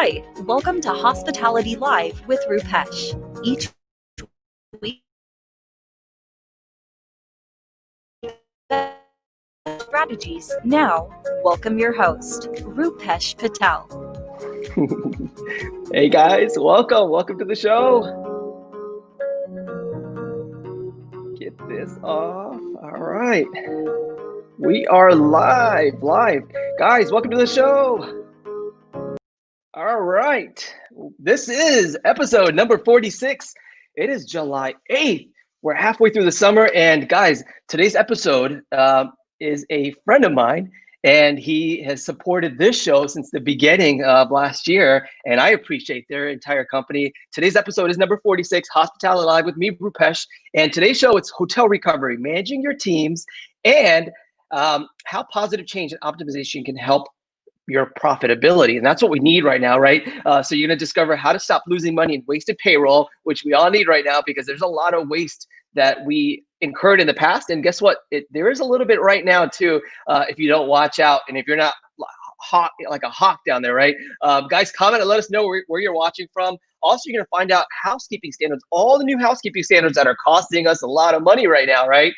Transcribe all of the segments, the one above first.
Hi, welcome to Hospitality Live with Rupesh. Each week, strategies. Now, welcome your host, Rupesh Patel. Hey guys, welcome to the show. Get this off. All right. We are live. Guys, welcome to the show. All right. This is episode number 46. It is July 8th. We're halfway through the summer, and guys, today's episode is a friend of mine, and he has supported this show since the beginning of last year, and I appreciate their entire company. Today's episode is number 46, Hospitality Live with me, Rupesh, and today's show, it's hotel recovery, managing your teams, and how positive change and optimization can help your profitability. And that's what we need right now, right? So you're gonna discover how to stop losing money in wasted payroll, which we all need right now because there's a lot of waste that we incurred in the past. And guess what? There is a little bit right now too, if you don't watch out and if you're not hawk, like a hawk down there, right? Guys, comment and let us know where you're watching from. Also, you're gonna find out housekeeping standards, all the new housekeeping standards that are costing us a lot of money right now, right?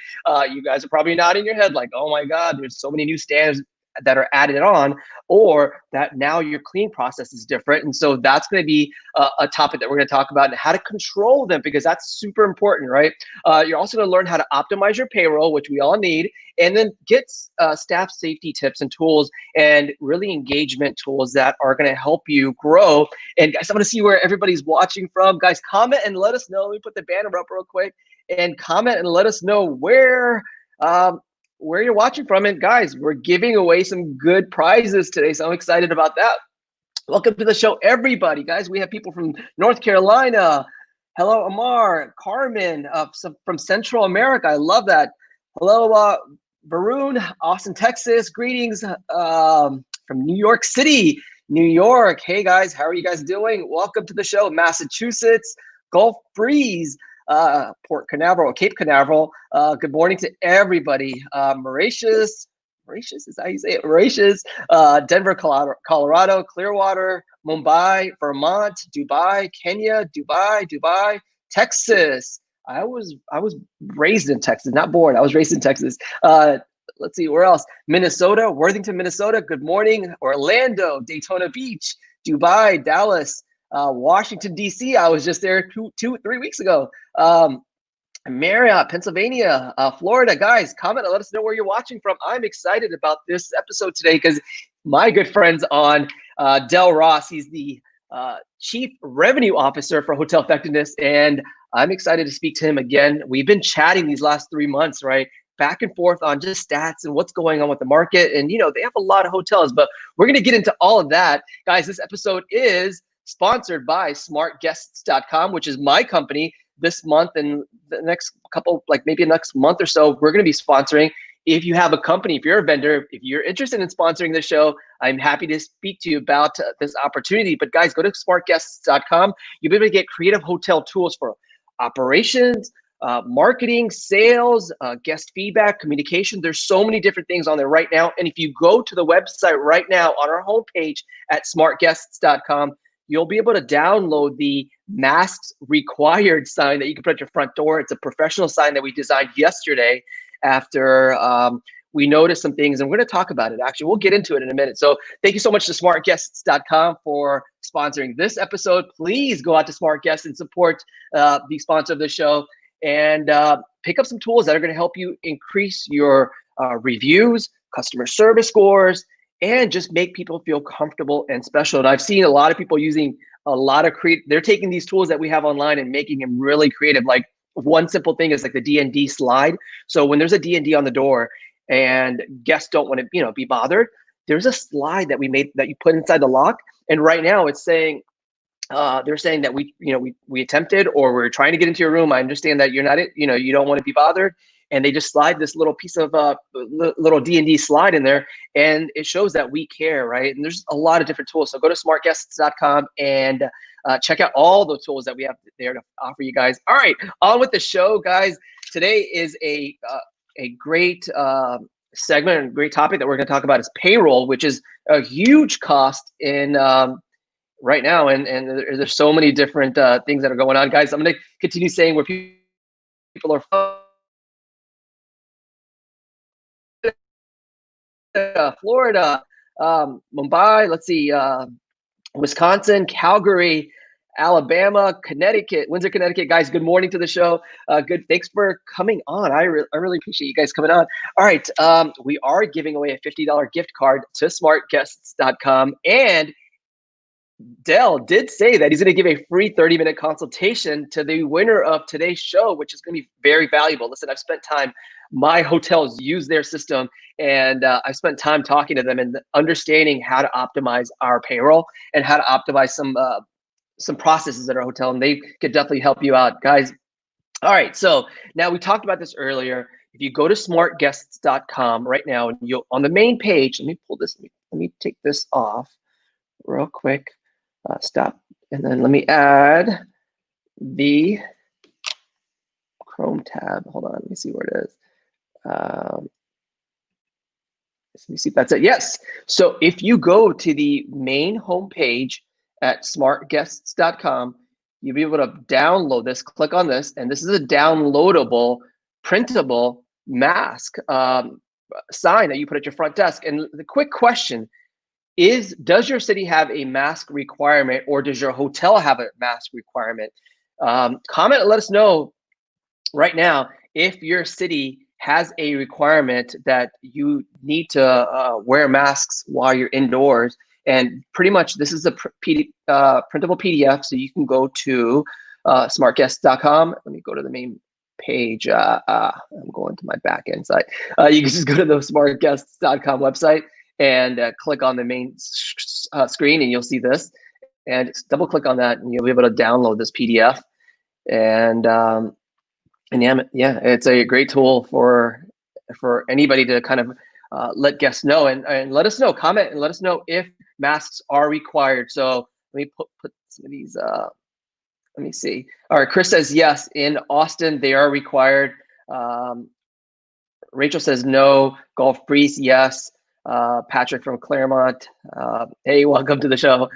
You guys are probably nodding your head like, oh my God, there's so many new standards that are added on, or that now your clean process is different. And so that's going to be a topic that we're going to talk about and how to control them, because that's super important, right? You're also going to learn how to optimize your payroll, which we all need, and then get staff safety tips and tools and really engagement tools that are going to help you grow. And guys, I want to see where everybody's watching from. Guys, comment and let us know. Let me put the banner up real quick and comment and let us know where you're watching from. And guys, we're giving away some good prizes today, so I'm excited about that. Welcome to the show, everybody. Guys, we have people from North Carolina. Hello, Amar, Carmen, from Central America. I love that. Hello, Varun, Austin, Texas. Greetings from New York City, New York. Hey guys, how are you guys doing? Welcome to the show, Massachusetts, Gulf Breeze, Port Canaveral, Cape Canaveral. Good morning to everybody. Mauritius is how you say it. Mauritius, Denver, Colorado, Clearwater, Mumbai, Vermont, Dubai, Kenya, Dubai, Texas. I was raised in Texas, not born. I was raised in Texas. Let's see, where else? Minnesota, Worthington, Minnesota. Good morning. Orlando, Daytona Beach, Dubai, Dallas. Washington, D.C. I was just there 3 weeks ago. Marriott, Pennsylvania, Florida. Guys, comment and let us know where you're watching from. I'm excited about this episode today because my good friend's on, Dell Ross. He's the Chief Revenue Officer for Hotel Effectiveness, and I'm excited to speak to him again. We've been chatting these last 3 months, right? Back and forth on just stats and what's going on with the market. And, you know, they have a lot of hotels, but we're going to get into all of that. Guys, this episode is sponsored by smartguests.com, which is my company. This month and the next couple, like maybe next month or so, we're going to be sponsoring. If you have a company, if you're a vendor, if you're interested in sponsoring the show, I'm happy to speak to you about this opportunity. But guys, go to smartguests.com. You'll be able to get creative hotel tools for operations, marketing, sales, guest feedback, communication. There's so many different things on there right now. And if you go to the website right now on our homepage at smartguests.com, you'll be able to download the masks required sign that you can put at your front door. It's a professional sign that we designed yesterday after we noticed some things, and we're going to talk about it. Actually, we'll get into it in a minute. So thank you so much to smartguests.com for sponsoring this episode. Please go out to Smart Guests and support the sponsor of the show, and pick up some tools that are going to help you increase your reviews, customer service scores, and just make people feel comfortable and special. And I've seen a lot of people using a lot of they're taking these tools that we have online and making them really creative. Like one simple thing is like the D&D slide. So when there's a D&D on the door and guests don't want to, be bothered, there's a slide that we made that you put inside the lock. And right now it's saying, they're saying that we attempted, or we're trying to get into your room. I understand that you're not, you don't want to be bothered. And they just slide this little piece of little D&D slide in there, and it shows that we care, right? And there's a lot of different tools. So go to smartguests.com and check out all the tools that we have there to offer you guys. All right, on with the show, guys. Today is a great segment and great topic that we're going to talk about is payroll, which is a huge cost in right now, and there's so many different things that are going on, guys. I'm going to continue saying where people are from. Florida, Mumbai, let's see, Wisconsin, Calgary, Alabama, Connecticut, Windsor, Connecticut. Guys, good morning to the show. Good, thanks for coming on. I really appreciate you guys coming on. All right, we are giving away a $50 gift card to smartguests.com, and Dell did say that he's going to give a free 30-minute consultation to the winner of today's show, which is going to be very valuable. Listen, I've spent time, my hotels use their system, and I've spent time talking to them and understanding how to optimize our payroll and how to optimize some processes at our hotel, and they could definitely help you out, guys. All right, so now we talked about this earlier. If you go to smartguests.com right now, and you'll on the main page, let me pull this, let me take this off real quick. Stop, and then let me add the Chrome tab. Hold on, let me see where it is. Let me see if that's it. Yes. So if you go to the main homepage at smartguests.com, you'll be able to download this. Click on this, and this is a downloadable, printable mask sign that you put at your front desk. And the quick question is, does your city have a mask requirement, or does your hotel have a mask requirement? Comment and let us know right now if your city has a requirement that you need to wear masks while you're indoors. And pretty much this is a printable PDF, so you can go to smartguests.com. Let me go to the main page. I'm going to my back end side. You can just go to the smartguests.com website and click on the main screen, and you'll see this. And just double click on that, and you'll be able to download this PDF. And yeah, it's a great tool for anybody to kind of let guests know, and let us know. Comment and let us know if masks are required. So let me put some of these. Let me see. All right, Chris says yes. In Austin, they are required. Rachel says no. Golf Priest, yes. Patrick from Claremont, hey, welcome to the show.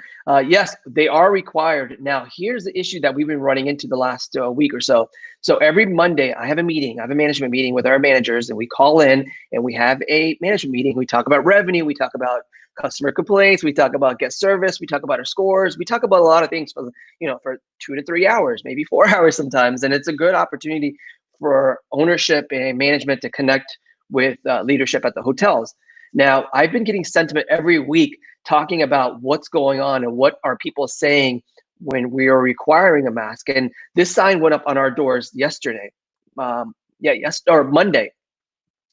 Yes, they are required. Now, here's the issue that we've been running into the last week or so. So every Monday, I have a management meeting with our managers, and we call in and we have a management meeting. We talk about revenue, we talk about customer complaints, we talk about guest service, we talk about our scores, we talk about a lot of things for 2 to 3 hours, maybe 4 hours sometimes. And it's a good opportunity for ownership and management to connect with leadership at the hotels. Now, I've been getting sentiment every week talking about what's going on and what are people saying when we are requiring a mask. And this sign went up on our doors yesterday, or Monday.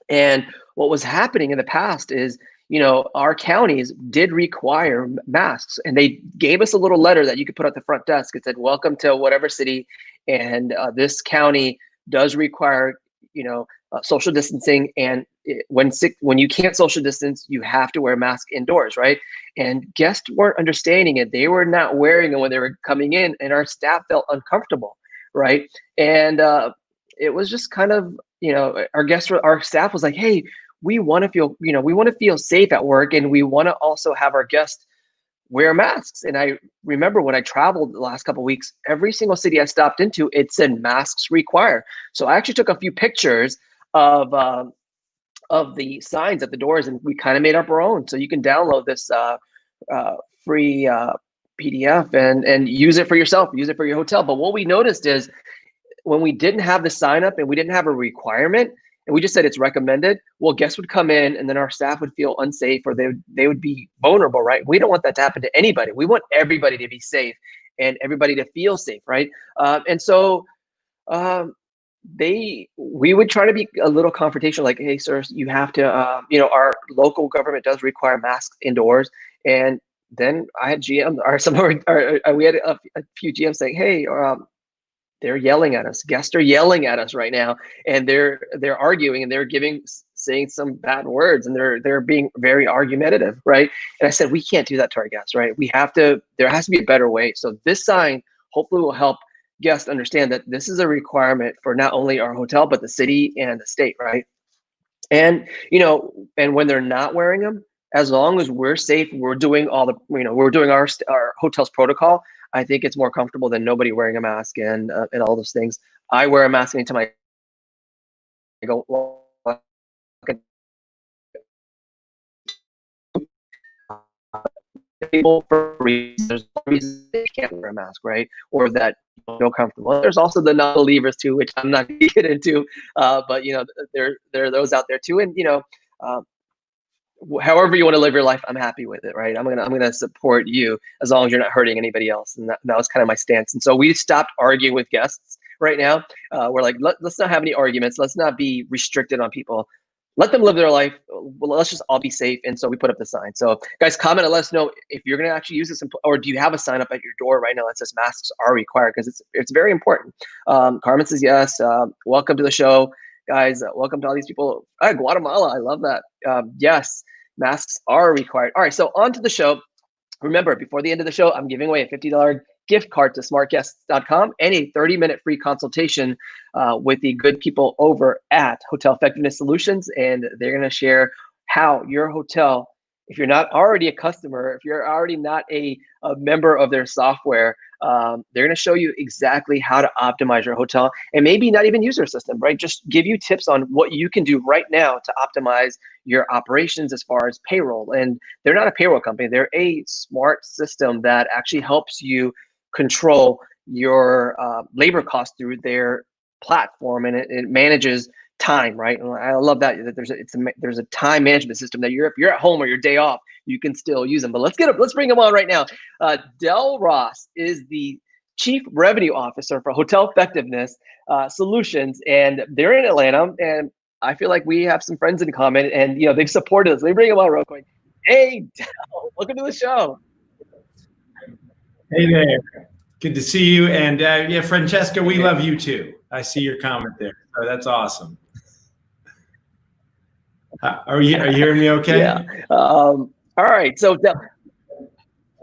And what was happening in the past is, our counties did require masks, and they gave us a little letter that you could put at the front desk. It said, welcome to whatever city, and this county does require, social distancing, and when you can't social distance, you have to wear a mask indoors, right? And guests weren't understanding it. They were not wearing them when they were coming in, and our staff felt uncomfortable, right? And it was just kind of, our staff was like, hey, we want to feel safe at work, and we want to also have our guests wear masks. And I remember when I traveled the last couple of weeks, every single city I stopped into, it said masks require. So I actually took a few pictures of the signs at the doors, and we kind of made up our own. So you can download this free PDF and use it for yourself, use it for your hotel. But what we noticed is, when we didn't have the sign up and we didn't have a requirement, and we just said it's recommended, well, guests would come in, and then our staff would feel unsafe, or they would be vulnerable, right? We don't want that to happen to anybody. We want everybody to be safe and everybody to feel safe, right? And so we would try to be a little confrontational, like, hey, sir, you have to, our local government does require masks indoors. And then I had GM, we had a few GMs saying, hey, they're yelling at us. Guests are yelling at us right now, and they're arguing, and they're saying some bad words, and they're being very argumentative, right? And I said, we can't do that to our guests, right? There has to be a better way. So this sign hopefully will help guests understand that this is a requirement for not only our hotel, but the city and the state, right? And and when they're not wearing them, as long as we're safe, we're doing all the, we're doing our hotel's protocol. I think it's more comfortable than nobody wearing a mask and all those things. I wear a mask anytime I go walk table for reasons. There's reasons they can't wear a mask, right? Or that you don't feel comfortable. There's also the non-believers too, which I'm not going to get into. But there are those out there too, and however you want to live your life, I'm happy with it, right? I'm gonna support you as long as you're not hurting anybody else, and that was kind of my stance. And so we stopped arguing with guests right now. We're like, let's not have any arguments. Let's not be restricted on people. Let them live their life. Well, let's just all be safe. And so we put up the sign. So guys, comment and let us know if you're gonna actually use this, or do you have a sign up at your door right now that says masks are required, because it's very important. Carmen says yes. Welcome to the show, guys. Welcome to all these people. Guatemala, I love that. Yes, masks are required. All right, so on to the show. Remember, before the end of the show, I'm giving away a $50 gift card to smartguests.com and a 30-minute free consultation with the good people over at Hotel Effectiveness Solutions. And they're going to share how your hotel, if you're not already a customer, if you're already not a member of their software, they're going to show you exactly how to optimize your hotel, and maybe not even use their system, right? Just give you tips on what you can do right now to optimize your operations as far as payroll. And they're not a payroll company. They're a smart system that actually helps you control your labor costs through their platform, and it manages time, right? And I love that there's a time management system that if you're at home or your day off, you can still use them. But let's bring them on right now. Dell Ross is the Chief Revenue Officer for Hotel Effectiveness Solutions, and they're in Atlanta. And I feel like we have some friends in common, and they've supported us. Let me bring them on real quick. Hey, Dell, welcome to the show. Hey there. Good to see you. And yeah, Francesca, we love you too. I see your comment there. So that's awesome. Are you hearing me okay? Yeah. All right. So Dell,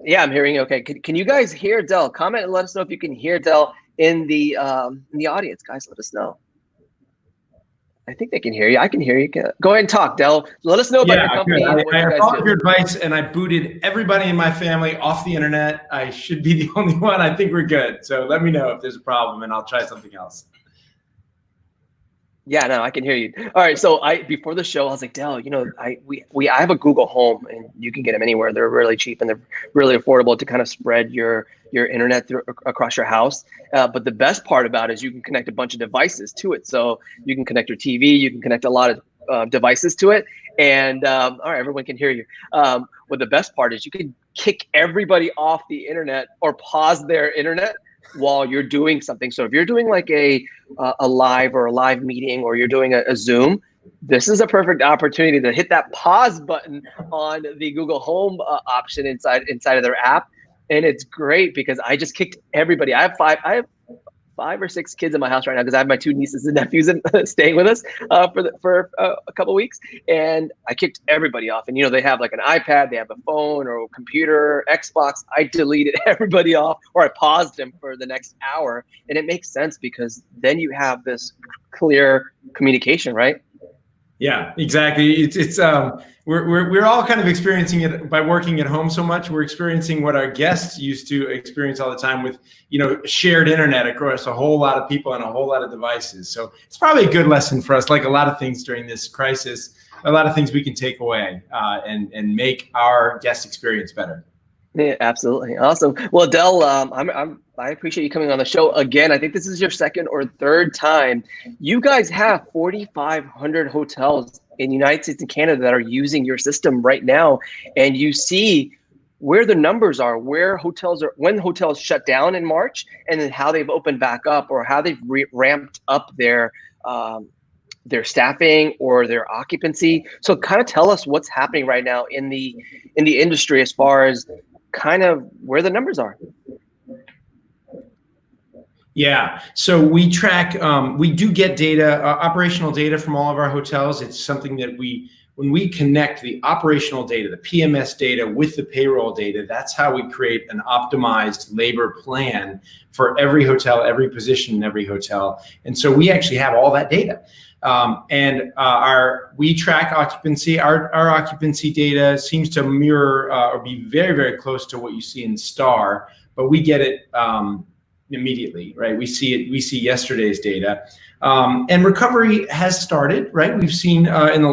yeah, I'm hearing you okay. Can you guys hear Dell? Comment and let us know if you can hear Dell in the audience, guys. Let us know. I think they can hear you. I can hear you. Go ahead and talk, Dell. Let us know about your company. Good. And what you guys followed do. your advice, and I booted everybody in my family off the internet. I should be the only one. I think we're good. So let me know if there's a problem, and I'll try something else. Yeah, no, I can hear you. All right, so before the show, I was like, Dell, I have a Google Home, and you can get them anywhere. They're really cheap and they're really affordable to kind of spread your internet across your house. But the best part about it is you can connect a bunch of devices to it. So you can connect your TV, you can connect a lot of devices to it, and all right, everyone can hear you. But the best part is you can kick everybody off the internet or pause their internet while you're doing something. So if you're doing like a live meeting, or you're doing a Zoom, this is a perfect opportunity to hit that pause button on the Google Home option inside of their app. And it's great because I just kicked everybody. I have five or six kids in my house right now because I have my two nieces and nephews staying with us for a couple of weeks, and I kicked everybody off. And they have like an iPad, they have a phone or a computer, Xbox. I deleted everybody off, or I paused them for the next hour, and it makes sense because then you have this clear communication, right? Yeah, exactly. It's we're all kind of experiencing it by working at home so much. We're experiencing what our guests used to experience all the time with, shared internet across a whole lot of people and a whole lot of devices. So it's probably a good lesson for us, like a lot of things during this crisis, a lot of things we can take away and make our guest experience better. Yeah, absolutely. Awesome. Well, Dell, I appreciate you coming on the show again. I think this is your second or third time. You guys have 4,500 hotels in the United States and Canada that are using your system right now. And you see where the numbers are, when hotels shut down in March, and then how they've opened back up, or how they've ramped up their staffing or their occupancy. So kind of tell us what's happening right now in the industry as far as kind of where the numbers are. Yeah, so we track, we do get data, operational data from all of our hotels. It's something that we when we connect the operational data, the PMS data with the payroll data, that's how we create an optimized labor plan for every hotel, every position in every hotel. And so we actually have all that data. We track occupancy. Our occupancy data seems to mirror or be very, very close to what you see in STAR, but we get it immediately, right? We see yesterday's data. And recovery has started, right? We've seen in the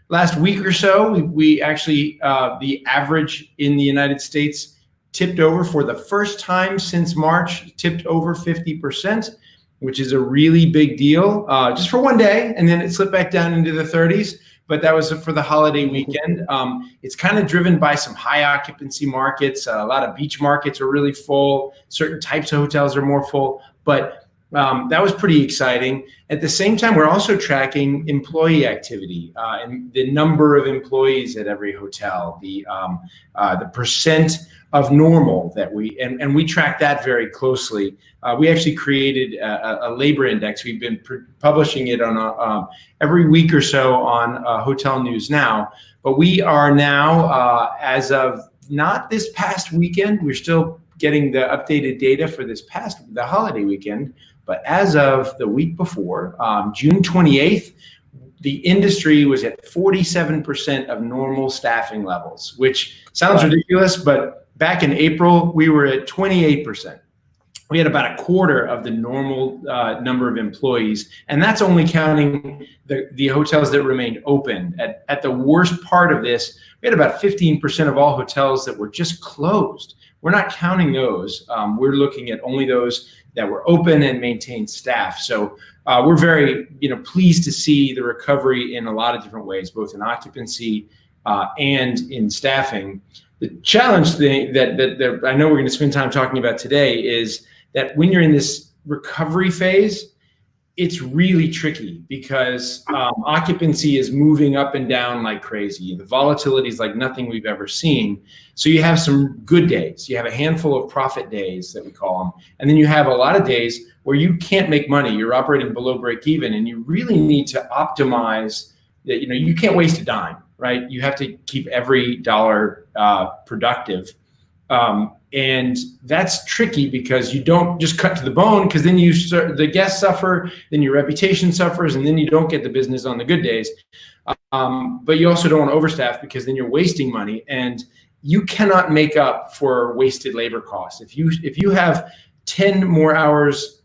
last week or so, we actually, the average in the United States tipped over for the first time since March, tipped over 50%, which is a really big deal, just for one day, and then it slipped back down into the 30s. But that was for the holiday weekend. It's kind of driven by some high occupancy markets. A lot of beach markets are really full. Certain types of hotels are more full, but that was pretty exciting. At the same time, we're also tracking employee activity and the number of employees at every hotel, the percent of normal that we track that very closely. We actually created a labor index. We've been publishing it on every week or so on Hotel News Now. But we are now, as of not this past weekend, we're still getting the updated data for the holiday weekend. But as of the week before, June 28th, the industry was at 47% of normal staffing levels, which sounds ridiculous, but back in April, we were at 28%. We had about a quarter of the normal number of employees, and that's only counting the hotels that remained open. At the worst part of this, we had about 15% of all hotels that were just closed. We're not counting those. We're looking at only those that were open and maintained staff. So we're very pleased to see the recovery in a lot of different ways, both in occupancy and in staffing. The challenge thing that I know we're going to spend time talking about today is that when you're in this recovery phase, it's really tricky because occupancy is moving up and down like crazy. The volatility is like nothing we've ever seen. So you have some good days. You have a handful of profit days that we call them. And then you have a lot of days where you can't make money. You're operating below break even, and you really need to optimize that. You can't waste a dime, right? You have to keep every dollar productive. And that's tricky because you don't just cut to the bone, because then the guests suffer, then your reputation suffers, and then you don't get the business on the good days. But you also don't want to overstaff, because then you're wasting money, and you cannot make up for wasted labor costs. If you have 10 more hours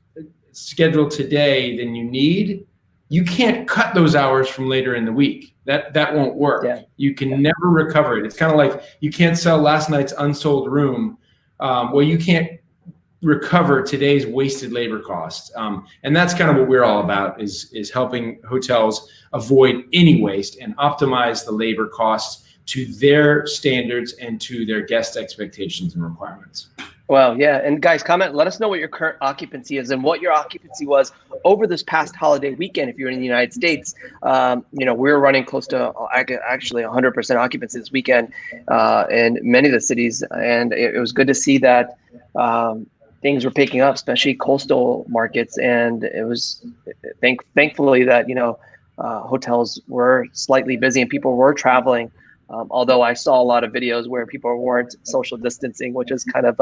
scheduled today than you need, you can't cut those hours from later in the week. That won't work. Yeah. You can never recover it. It's kind of like you can't sell last night's unsold room. Well, you can't recover today's wasted labor costs. And that's kind of what we're all about, is helping hotels avoid any waste and optimize the labor costs to their standards and to their guest expectations and requirements. Well, yeah. And guys, comment, let us know what your current occupancy is and what your occupancy was over this past holiday weekend. If you're in the United States, we're running close to actually 100% occupancy this weekend in many of the cities. And it was good to see that things were picking up, especially coastal markets. And it was thankfully that, hotels were slightly busy and people were traveling. Although I saw a lot of videos where people weren't social distancing, which is kind of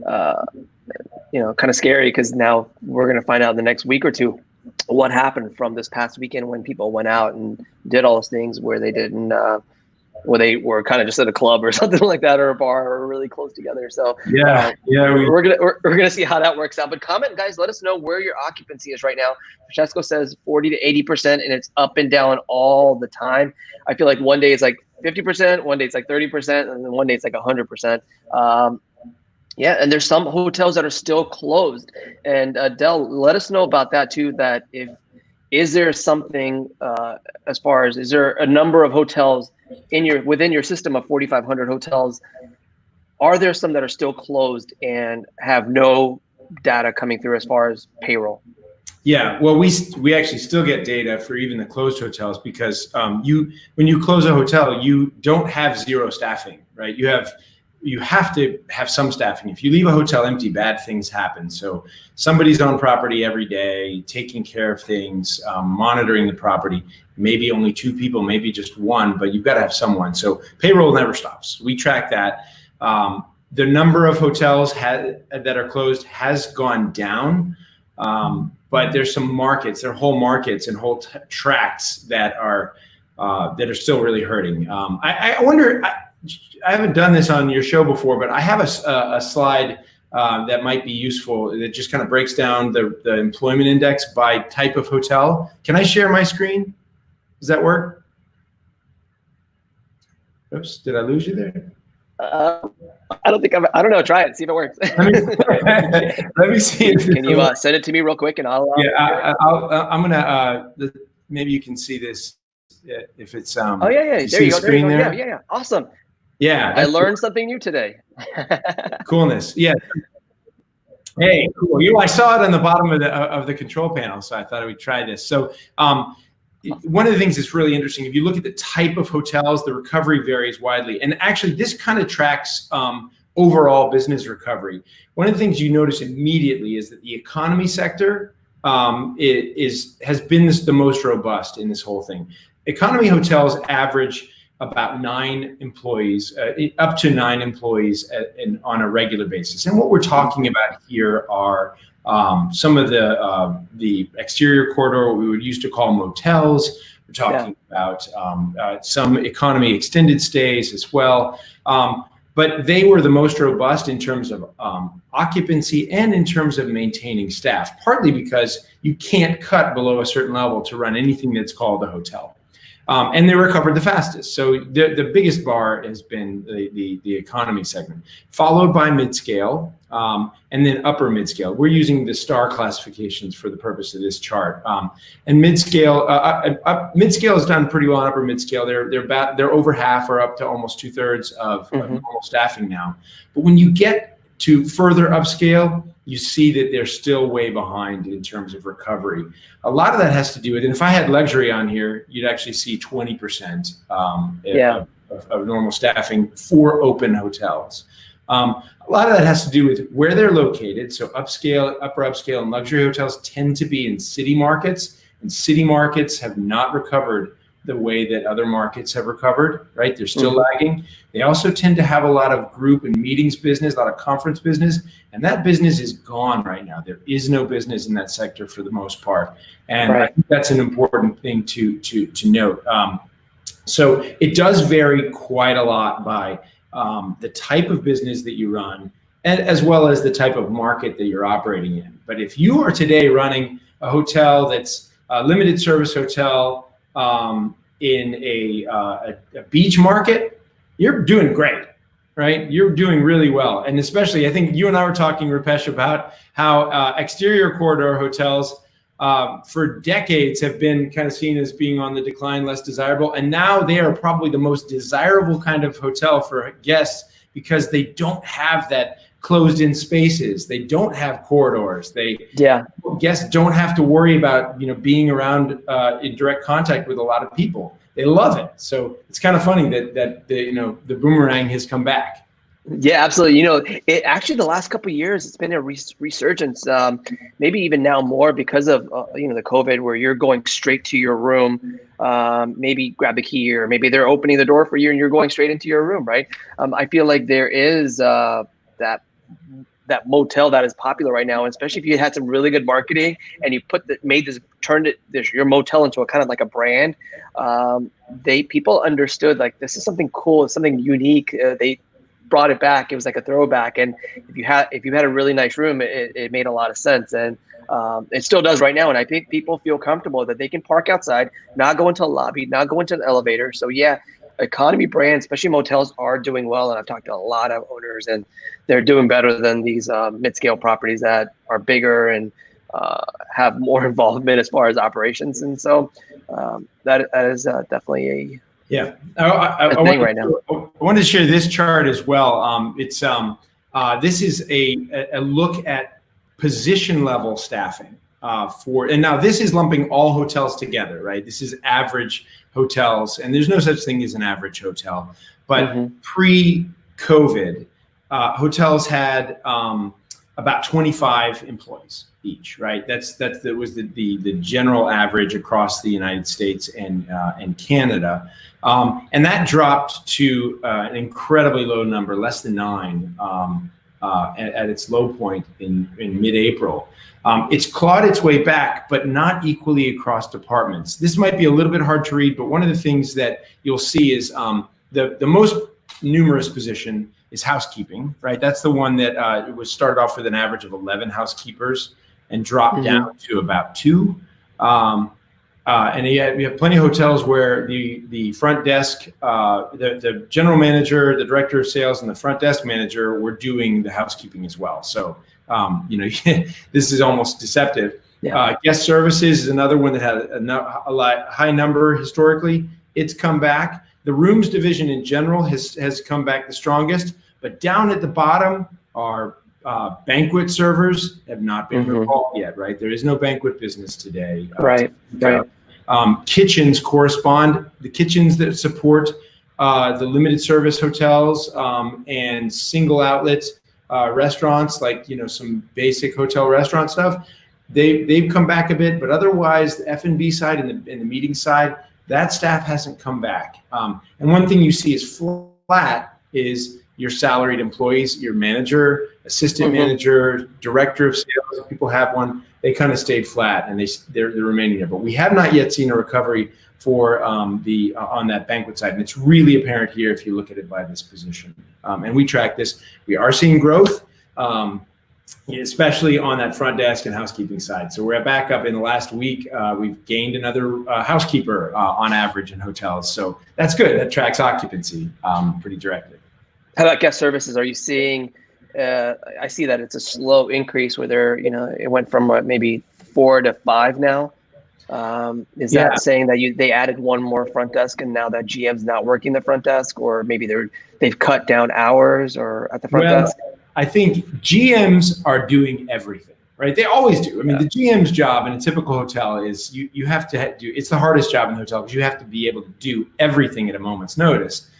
kind of scary, because now we're going to find out in the next week or two what happened from this past weekend when people went out and did all those things where they didn't, where they were kind of just at a club or something like that, or a bar, or really close together. So we're gonna see how that works out. But comment, guys, let us know where your occupancy is right now. Francesco says 40 to 80%, and it's up and down all the time. I feel like one day it's like 50%, one day it's like 30%, and then one day it's like 100%. And there's some hotels that are still closed. And Dell, let us know about that too. That is there something as far as, is there a number of hotels within your system of 4,500 hotels? Are there some that are still closed and have no data coming through as far as payroll? Yeah, well, we actually still get data for even the closed hotels, because when you close a hotel, you don't have zero staffing, right? You have you have to have some staffing. If you leave a hotel empty, bad things happen. So somebody's on property every day, taking care of things, monitoring the property. Maybe only 2 people, maybe just 1, but you've got to have someone. So payroll never stops. We track that. The number of hotels that are closed has gone down, but there's some markets, there are whole markets and whole tracts that are still really hurting. I wonder. I haven't done this on your show before, but I have a slide that might be useful that just kind of breaks down the employment index by type of hotel. Can I share my screen? Does that work? Oops, did I lose you there? I don't know. Try it. See if it works. Let me see. Can you send it to me real quick and I'll. I'm gonna. Maybe you can see this if it's. Oh yeah. There you go. There. Yeah. Awesome. Yeah, I learned something new today. Coolness. Yeah. Hey, cool. I saw it on the bottom of the control panel, so I thought I would try this. So, one of the things that's really interesting, if you look at the type of hotels, the recovery varies widely, and actually, this kind of tracks overall business recovery. One of the things you notice immediately is that the economy sector has been the most robust in this whole thing. Economy hotels average about 9 employees, up to 9 employees on a regular basis. And what we're talking about here are some of the exterior corridor, what we would used to call motels. We're talking about some economy extended stays as well. But they were the most robust in terms of occupancy and in terms of maintaining staff, partly because you can't cut below a certain level to run anything that's called a hotel. And they recovered the fastest. So the biggest bar has been the economy segment, followed by mid-scale, and then upper mid-scale. We're using the star classifications for the purpose of this chart. And mid-scale has done pretty well on upper mid-scale. They're over half or up to almost 2/3 of normal staffing now. But when you get to further upscale, you see that they're still way behind in terms of recovery. A lot of that has to do with, and if I had luxury on here, you'd actually see 20% of normal staffing for open hotels. A lot of that has to do with where they're located. So upscale, upper upscale, and luxury hotels tend to be in city markets, and city markets have not recovered the way that other markets have recovered, right? They're still lagging. They also tend to have a lot of group and meetings business, a lot of conference business, and that business is gone right now. There is no business in that sector for the most part. And I think that's an important thing to note. So it does vary quite a lot by the type of business that you run, and as well as the type of market that you're operating in. But if you are today running a hotel that's a limited service hotel, in a beach market, you're doing great, right? You're doing really well. And especially, I think you and I were talking, Rupesh, about how exterior corridor hotels for decades have been kind of seen as being on the decline, less desirable. And now they are probably the most desirable kind of hotel for guests because they don't have that closed in spaces. They don't have corridors. Guests don't have to worry about, being around in direct contact with a lot of people. They love it. So it's kind of funny that the boomerang has come back. Yeah, absolutely. It actually the last couple of years, it's been a resurgence, maybe even now more because of, the COVID, where you're going straight to your room, maybe grab a key, or maybe they're opening the door for you and you're going straight into your room, right? I feel like there is that motel that is popular right now, and especially if you had some really good marketing and you turned your motel into a kind of like a brand. People understood like this is something cool, it's something unique. They brought it back. It was like a throwback, and if you had a really nice room, it made a lot of sense, and it still does right now. And I think people feel comfortable that they can park outside, not go into a lobby, not go into an elevator. So yeah, economy brands, especially motels, are doing well. And I've talked to a lot of owners, and they're doing better than these mid-scale properties that are bigger and have more involvement as far as operations. And so that is definitely a thing right now. I wanted to share this chart as well. This is a look at position level staffing and now this is lumping all hotels together, right? This is average hotels, and there's no such thing as an average hotel. But pre-COVID, hotels had about 25 employees each, right? That was the general average across the United States and Canada, and that dropped to an incredibly low number, less than 9, at its low point in mid-April. It's clawed its way back, but not equally across departments. This might be a little bit hard to read, but one of the things that you'll see is the most numerous position is housekeeping, right? That's the one that was started off with an average of 11 housekeepers and dropped down to about 2. And we have plenty of hotels where the front desk, the general manager, the director of sales, and the front desk manager were doing the housekeeping as well. So, this is almost deceptive. Yeah. Guest services is another one that had a high number historically. It's come back. The rooms division in general has come back the strongest, but down at the bottom are banquet servers have not been recalled yet, right? There is no banquet business today. Right. Kitchens correspond, the kitchens that support the limited service hotels and single outlet restaurants, like, some basic hotel restaurant stuff. They've come back a bit, but otherwise the F&B side and the meeting side, that staff hasn't come back. And one thing you see is flat is your salaried employees, your manager, assistant manager, director of sales. People have one. They kind of stayed flat, and they're remaining there. But we have not yet seen a recovery for on that banquet side, and it's really apparent here if you look at it by this position. And we track this. We are seeing growth, especially on that front desk and housekeeping side. So we're back up in the last week. We've gained another housekeeper on average in hotels. So that's good. That tracks occupancy pretty directly. How about guest services? Are you seeing? I see that it's a slow increase where it went from maybe 4 to 5 now. Is that saying that they added one more front desk and now that GM's not working the front desk, or maybe they've cut down hours or at the front desk? I think GMs are doing everything, right? They always do. I mean, the GM's job in a typical hotel is you have to do. It's the hardest job in the hotel because you have to be able to do everything at a moment's notice.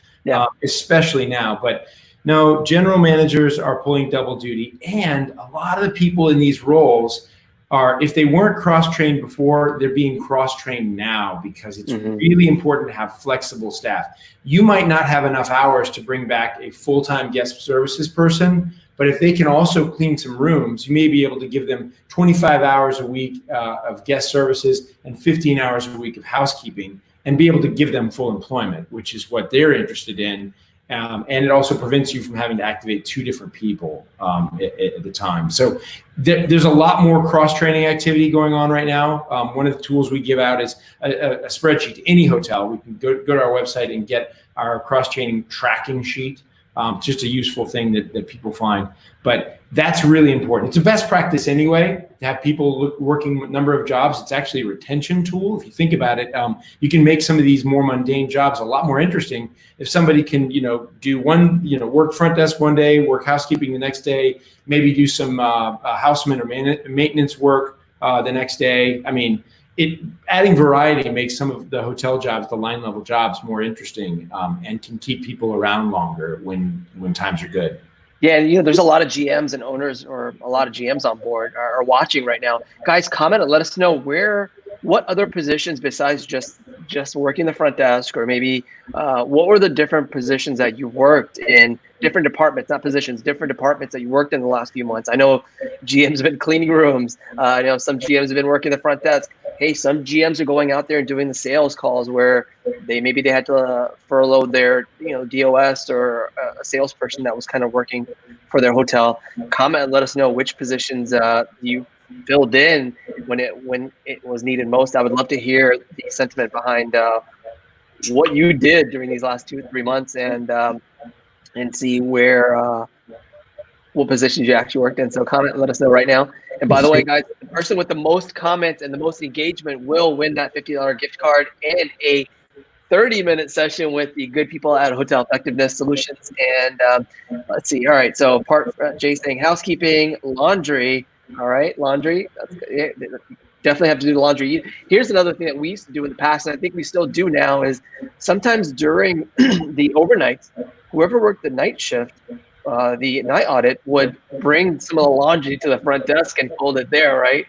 Especially now. But no, general managers are pulling double duty, and a lot of the people in these roles are, if they weren't cross-trained before, they're being cross-trained now because it's really important to have flexible staff. You might not have enough hours to bring back a full-time guest services person, but if they can also clean some rooms, you may be able to give them 25 hours a week of guest services and 15 hours a week of housekeeping, and be able to give them full employment, which is what they're interested in. And it also prevents you from having to activate 2 different people at the time. So there's a lot more cross-training activity going on right now. One of the tools we give out is a spreadsheet to any hotel. We can go to our website and get our cross-training tracking sheet. Just a useful thing that people find. But that's really important. It's a best practice anyway to have people working a number of jobs. It's actually a retention tool. If you think about it, you can make some of these more mundane jobs a lot more interesting. If somebody can, do one, work front desk one day, work housekeeping the next day, maybe do some houseman or maintenance work the next day. I mean, adding variety makes some of the hotel jobs, the line level jobs, more interesting and can keep people around longer when times are good. Yeah, and there's a lot of GMs and owners, or a lot of GMs on board are watching right now. Guys, comment and let us know what other positions besides just working the front desk, or maybe what were the different positions that you worked in, different departments, not positions, different departments that you worked in the last few months. I know GMs have been cleaning rooms. I know some GMs have been working the front desk. Hey, some GMs are going out there and doing the sales calls where they had to furlough their DOS or a salesperson that was kind of working for their hotel. Comment and let us know which positions you filled in when it was needed most. I would love to hear the sentiment behind what you did during these last 2 or 3 months, and see what positions you actually worked in. So comment and let us know right now. And by the way, guys, the person with the most comments and the most engagement will win that $50 gift card and a 30-minute session with the good people at Hotel Effectiveness Solutions. And let's see. All right. So Jay's saying housekeeping, laundry. All right. Laundry. Definitely have to do the laundry. Here's another thing that we used to do in the past, and I think we still do now, is sometimes during the overnights, whoever worked the night shift the night audit would bring some of the laundry to the front desk and fold it there, right?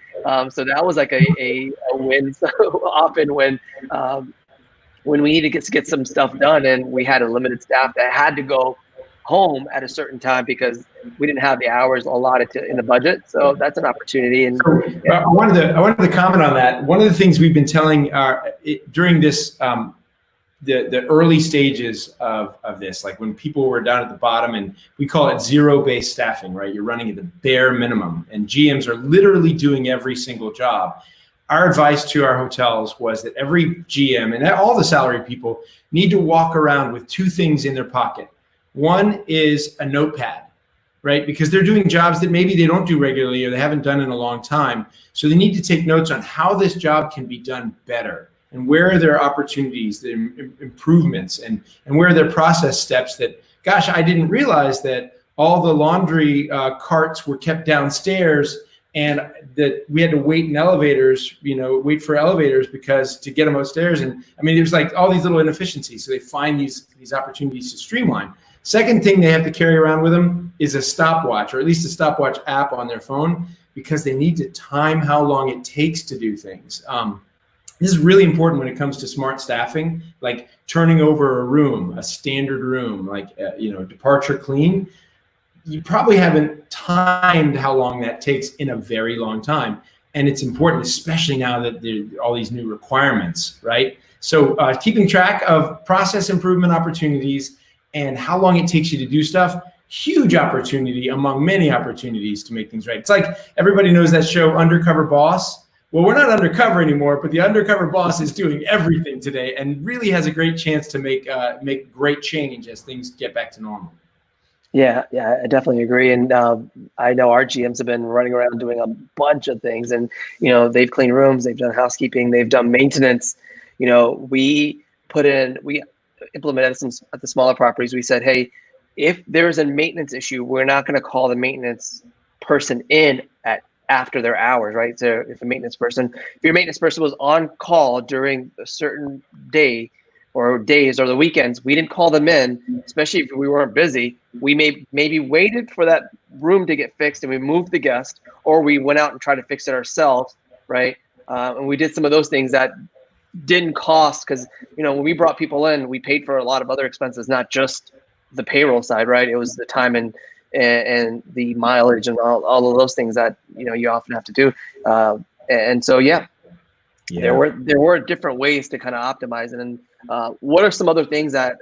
So that was like a win. So often when we needed to get some stuff done and we had a limited staff that had to go home at a certain time because we didn't have the hours allotted in the budget. So that's an opportunity. And I wanted to comment on that. One of the things we've been telling during this, the early stages of this, like when people were down at the bottom, and we call it zero-based staffing, right? You're running at the bare minimum, and GMs are literally doing every single job. Our advice to our hotels was that every GM and all the salary people need to walk around with two things in their pocket. One is a notepad, right? Because they're doing jobs that maybe they don't do regularly or they haven't done in a long time. So they need to take notes on how this job can be done better and where are there opportunities, the improvements, and where are there process steps that, gosh, I didn't realize that all the laundry carts were kept downstairs and that we had to wait in elevators, wait for elevators because to get them upstairs. And I mean, there's like all these little inefficiencies. So they find these opportunities to streamline. Second thing they have to carry around with them is a stopwatch, or at least a stopwatch app on their phone, because they need to time how long it takes to do things. This is really important when it comes to smart staffing, like turning over a room, a standard room, like departure clean. You probably haven't timed how long that takes in a very long time. And it's important, especially now that there are all these new requirements, right? So keeping track of process improvement opportunities and how long it takes you to do stuff, huge opportunity among many opportunities to make things right. It's like everybody knows that show Undercover Boss. Well, we're not undercover anymore, but the undercover boss is doing everything today and really has a great chance to make great change as things get back to normal. Yeah, I definitely agree. And I know our GMs have been running around doing a bunch of things, and they've cleaned rooms, they've done housekeeping, they've done maintenance. We implemented some at the smaller properties. We said, hey, if there's a maintenance issue, we're not going to call the maintenance person in after their hours, right? So if your maintenance person was on call during a certain day or days or the weekends, we didn't call them in, especially if we weren't busy. We maybe waited for that room to get fixed and we moved the guest, or we went out and tried to fix it ourselves, right? And we did some of those things that didn't cost, because when we brought people in, we paid for a lot of other expenses, not just the payroll side, right? It was the time and the mileage and all of those things that you often have to do. And so there were different ways to kind of optimize it. And what are some other things that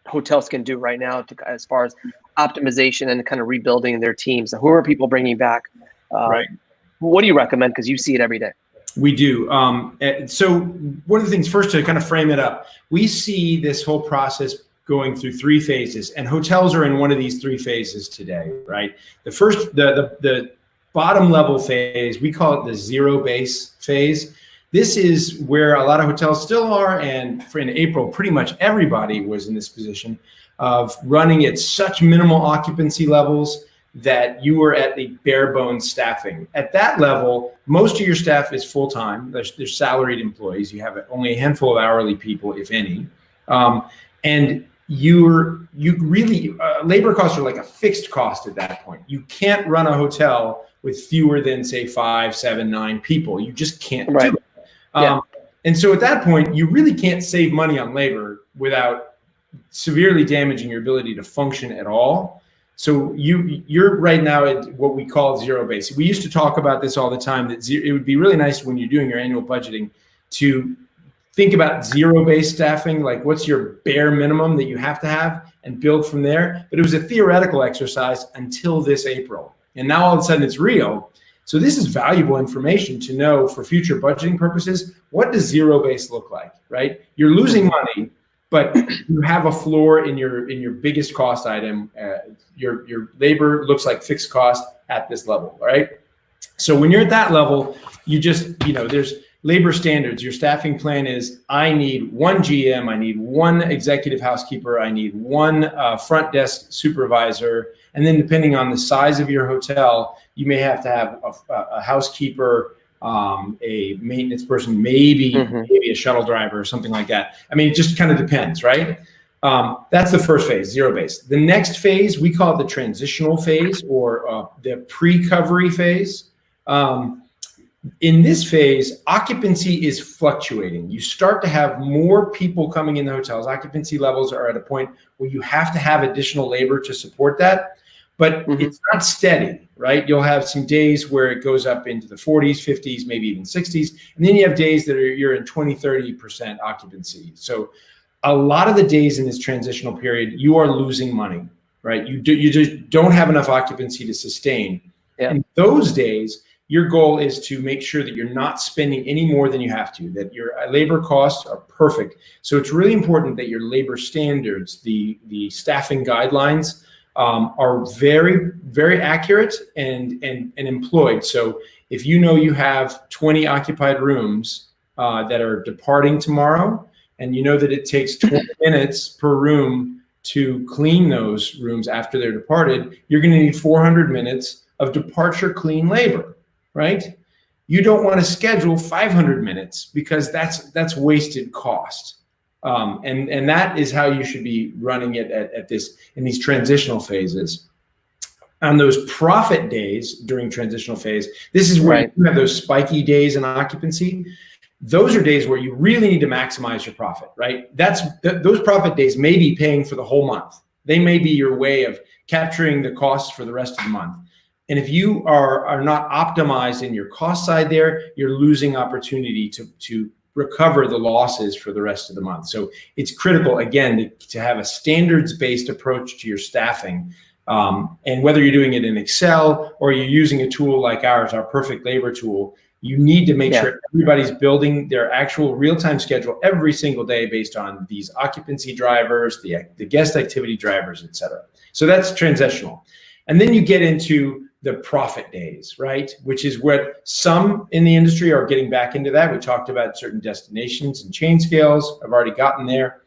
hotels can do right now as far as optimization and kind of rebuilding their teams? Who are people bringing back? Right. What do you recommend? Because you see it every day. We do. So one of the things, first, to kind of frame it up, we see this whole process going through three phases, and hotels are in one of these three phases today, right? The first, the bottom level phase, we call it the zero base phase. This is where a lot of hotels still are, and in April, pretty much everybody was in this position of running at such minimal occupancy levels that you were at the bare bones staffing. At that level, most of your staff is full-time. They're salaried employees. You have only a handful of hourly people, if any. And you really, labor costs are like a fixed cost at that point. You can't run a hotel with fewer than, say, 5, 7, 9 people. You just can't do it. And so at that point, you really can't save money on labor without severely damaging your ability to function at all. So you're right now at what we call zero base. We used to talk about this all the time, that it would be really nice when you're doing your annual budgeting to think about zero-based staffing, like what's your bare minimum that you have to have, and build from there. But it was a theoretical exercise until this April. And now all of a sudden it's real. So this is valuable information to know for future budgeting purposes. What does zero-based look like, right? You're losing money, but you have a floor in your biggest cost item. Your labor looks like fixed cost at this level, right? So when you're at that level, you just, there's labor standards. Your staffing plan is, I need one GM, I need one executive housekeeper, I need one front desk supervisor. And then depending on the size of your hotel, you may have to have a housekeeper, a maintenance person, maybe a shuttle driver or something like that. I mean, it just kind of depends, right? That's the first phase, zero-based. The next phase, we call it the transitional phase, or the pre-covery phase. In this phase, occupancy is fluctuating. You start to have more people coming in the hotels. Occupancy levels are at a point where you have to have additional labor to support that, but it's not steady, right? You'll have some days where it goes up into the 40s, 50s, maybe even 60s. And then you have days that you're in 20, 30% occupancy. So a lot of the days in this transitional period, you are losing money, right? You just don't have enough occupancy to sustain. Yeah. And those days, your goal is to make sure that you're not spending any more than you have to, that your labor costs are perfect. So it's really important that your labor standards, the staffing guidelines, are very, very accurate and employed. So if you know you have 20 occupied rooms that are departing tomorrow, and you know that it takes 20 minutes per room to clean those rooms after they're departed, you're going to need 400 minutes of departure clean labor. Right? You don't want to schedule 500 minutes because that's wasted cost. And that is how you should be running it in these transitional phases. On those profit days during transitional phase, this is where you have those spiky days in occupancy. Those are days where you really need to maximize your profit, right? Those profit days may be paying for the whole month. They may be your way of capturing the costs for the rest of the month. And if you are not optimized in your cost side there, you're losing opportunity to recover the losses for the rest of the month. So it's critical, again, to have a standards-based approach to your staffing. And whether you're doing it in Excel or you're using a tool like ours, our Perfect Labor tool, you need to make sure everybody's building their actual real-time schedule every single day based on these occupancy drivers, the guest activity drivers, et cetera. So that's transitional. And then you get into the profit days, right? Which is what some in the industry are getting back into that. We talked about certain destinations and chain scales. I've already gotten there.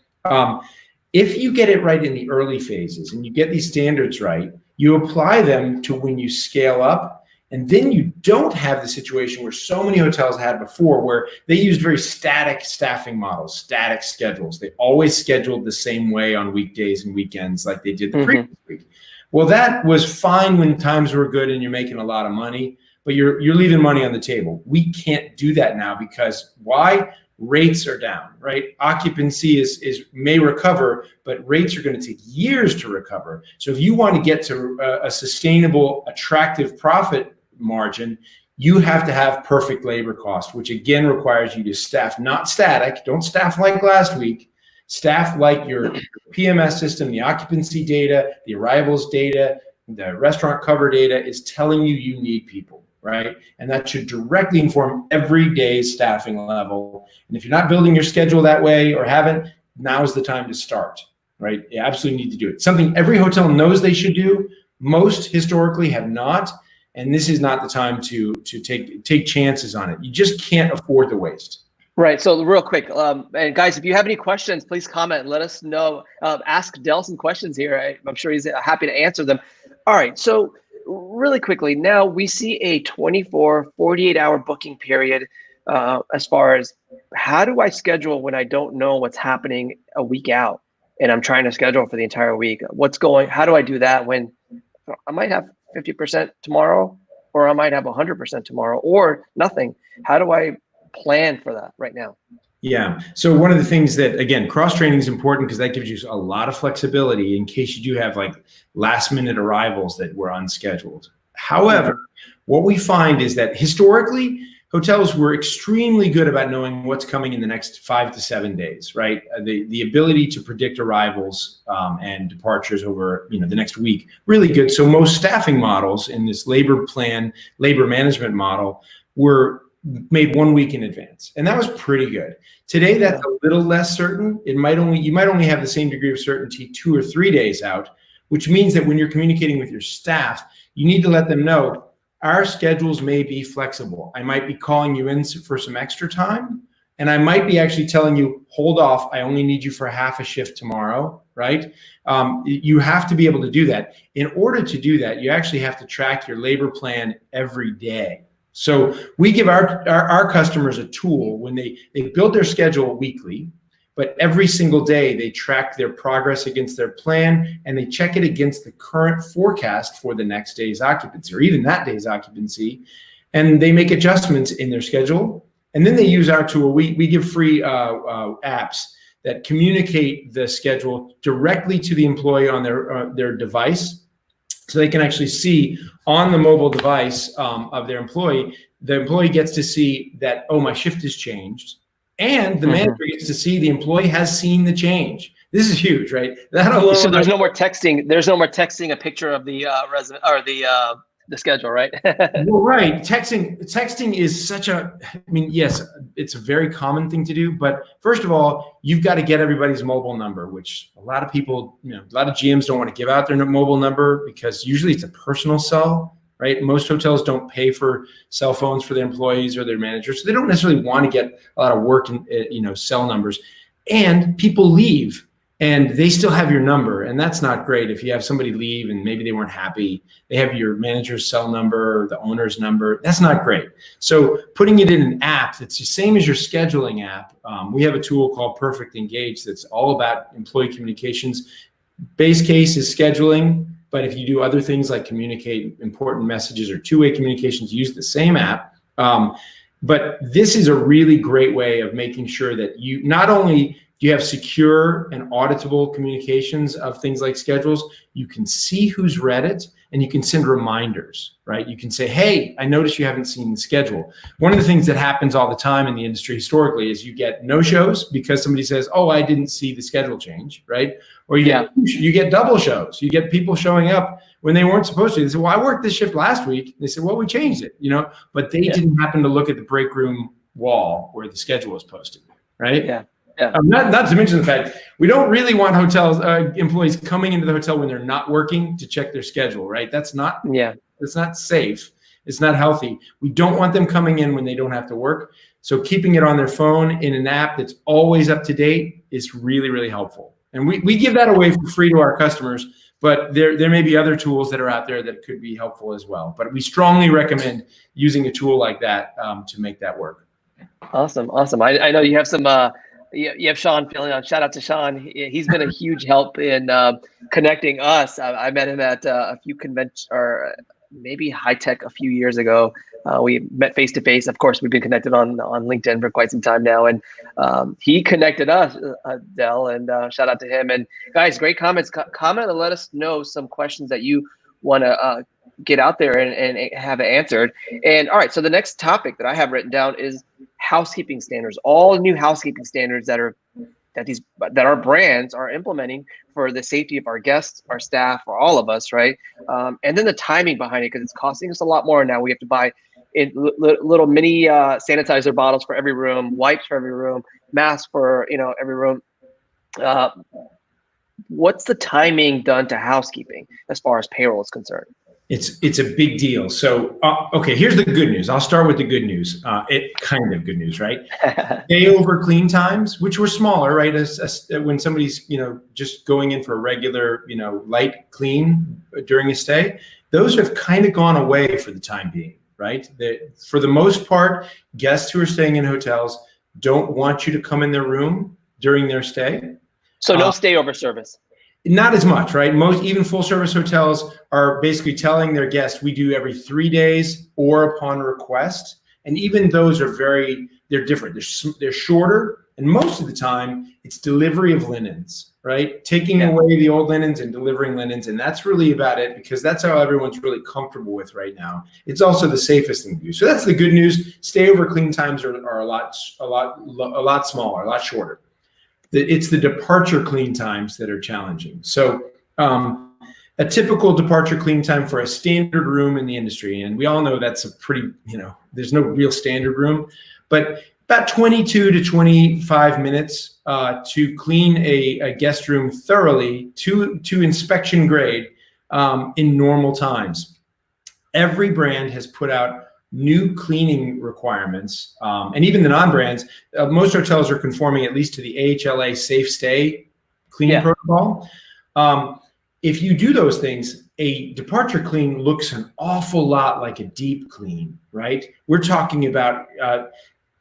If you get it right in the early phases and you get these standards right, you apply them to when you scale up, and then you don't have the situation where so many hotels had before, where they used very static staffing models, static schedules. They always scheduled the same way on weekdays and weekends like they did the previous week. Well, that was fine when times were good and you're making a lot of money, but you're leaving money on the table. We can't do that now because why? Rates are down, right? Occupancy may recover, but rates are going to take years to recover. So if you want to get to a sustainable, attractive profit margin, you have to have perfect labor cost, which again requires you to staff, not static. Don't staff like last week. Staff like your PMS system, the occupancy data, the arrivals data, the restaurant cover data is telling you you need people, right? And that should directly inform every day's staffing level. And if you're not building your schedule that way or haven't, now's the time to start, right? You absolutely need to do it. Something every hotel knows they should do. Most historically have not. And this is not the time to take chances on it. You just can't afford the waste. Right. So real quick, and guys, if you have any questions, please comment and let us know. Ask Dell some questions here. I'm sure he's happy to answer them. All right. So really quickly, now we see a 24, 48-hour booking period as far as how do I schedule when I don't know what's happening a week out and I'm trying to schedule for the entire week? How do I do that when I might have 50% tomorrow, or I might have 100% tomorrow, or nothing? How do I plan for that right now? Yeah. So one of the things that, again, cross-training is important because that gives you a lot of flexibility in case you do have like last-minute arrivals that were unscheduled. However, what we find is that historically, hotels were extremely good about knowing what's coming in the next 5 to 7 days, right? The ability to predict arrivals and departures over the next week, really good. So most staffing models in this labor management model were made 1 week in advance, and that was pretty good. Today, that's a little less certain. You might only have the same degree of certainty 2 or 3 days out, which means that when you're communicating with your staff, you need to let them know our schedules may be flexible. I might be calling you in for some extra time, and I might be actually telling you, hold off, I only need you for half a shift tomorrow, right? You have to be able to do that. In order to do that, you actually have to track your labor plan every day. So we give our customers a tool when they build their schedule weekly. but every single day they track their progress against their plan, and they check it against the current forecast for the next day's occupancy or even that day's occupancy, and they make adjustments in their schedule. And then they use our tool. We give free apps that communicate the schedule directly to the employee on their device, so they can actually see on the mobile device of their employee. The employee gets to see that, oh, my shift has changed. And the manager gets to see the employee has seen the change. This is huge, right? That alone. So there's no more texting. There's no more texting a picture of the resume or the schedule, right? Well, right. Texting is such a. I mean, yes, it's a very common thing to do. But first of all, you've got to get everybody's mobile number, which a lot of people, a lot of GMs don't want to give out their mobile number because usually it's a personal cell. Right? Most hotels don't pay for cell phones for their employees or their managers, so they don't necessarily want to get a lot of work in, cell numbers. And people leave, and they still have your number, and that's not great. If you have somebody leave and maybe they weren't happy, they have your manager's cell number, or the owner's number. That's not great. So putting it in an app that's the same as your scheduling app. We have a tool called Perfect Engage that's all about employee communications. Base case is scheduling. But if you do other things like communicate important messages or two-way communications, use the same app. But this is a really great way of making sure that you not only do you have secure and auditable communications of things like schedules, you can see who's read it, and you can send reminders, right? You can say, hey, I noticed you haven't seen the schedule. One of the things that happens all the time in the industry historically is you get no-shows because somebody says, oh, I didn't see the schedule change, right? Or you get double shows. You get people showing up when they weren't supposed to. They say, well, I worked this shift last week. They said, well, we changed it, but they didn't happen to look at the break room wall where the schedule was posted, right? Yeah. Not to mention the fact we don't really want hotels employees coming into the hotel when they're not working to check their schedule, right? That's not safe. It's not healthy. We don't want them coming in when they don't have to work. So keeping it on their phone in an app that's always up to date is really, really helpful. And we give that away for free to our customers, but there may be other tools that are out there that could be helpful as well. But we strongly recommend using a tool like that to make that work. Awesome. I know you have some. You have Sean filling on. Shout out to Sean. He's been a huge help in connecting us. I met him at a few conventions, or maybe High Tech a few years ago. We met face to face. Of course, we've been connected on LinkedIn for quite some time now, and he connected us, Dell, and shout out to him. And guys, great comments. Comment and let us know some questions that you want to get out there and have answered. And all right, so the next topic that I have written down is housekeeping standards. All new housekeeping standards that our brands are implementing for the safety of our guests, our staff, for all of us, right? And then the timing behind it, because it's costing us a lot more now. We have to buy little mini sanitizer bottles for every room, wipes for every room, masks for every room. What's the timing done to housekeeping as far as payroll is concerned? It's a big deal. So, okay, here's the good news. I'll start with the good news. Kind of good news, right? Stay over clean times, which were smaller, right? As when somebody's, just going in for a regular, light clean during a stay, those have kind of gone away for the time being, right? For the most part, guests who are staying in hotels don't want you to come in their room during their stay. So no stay over service. Not as much, right? Most even full service hotels are basically telling their guests we do every 3 days or upon request. And even those are they're different. They're shorter. And most of the time it's delivery of linens, right? Taking away the old linens and delivering linens. And that's really about it, because that's how everyone's really comfortable with right now. It's also the safest thing to do. So that's the good news. Stay over clean times are a lot smaller, a lot shorter. It's the departure clean times that are challenging. So a typical departure clean time for a standard room in the industry, and we all know that's a pretty, there's no real standard room, but about 22 to 25 minutes to clean a guest room thoroughly to inspection grade in normal times. Every brand has put out new cleaning requirements, and even the non-brands. Most hotels are conforming at least to the AHLA Safe Stay cleaning protocol. If you do those things, a departure clean looks an awful lot like a deep clean, right? We're talking about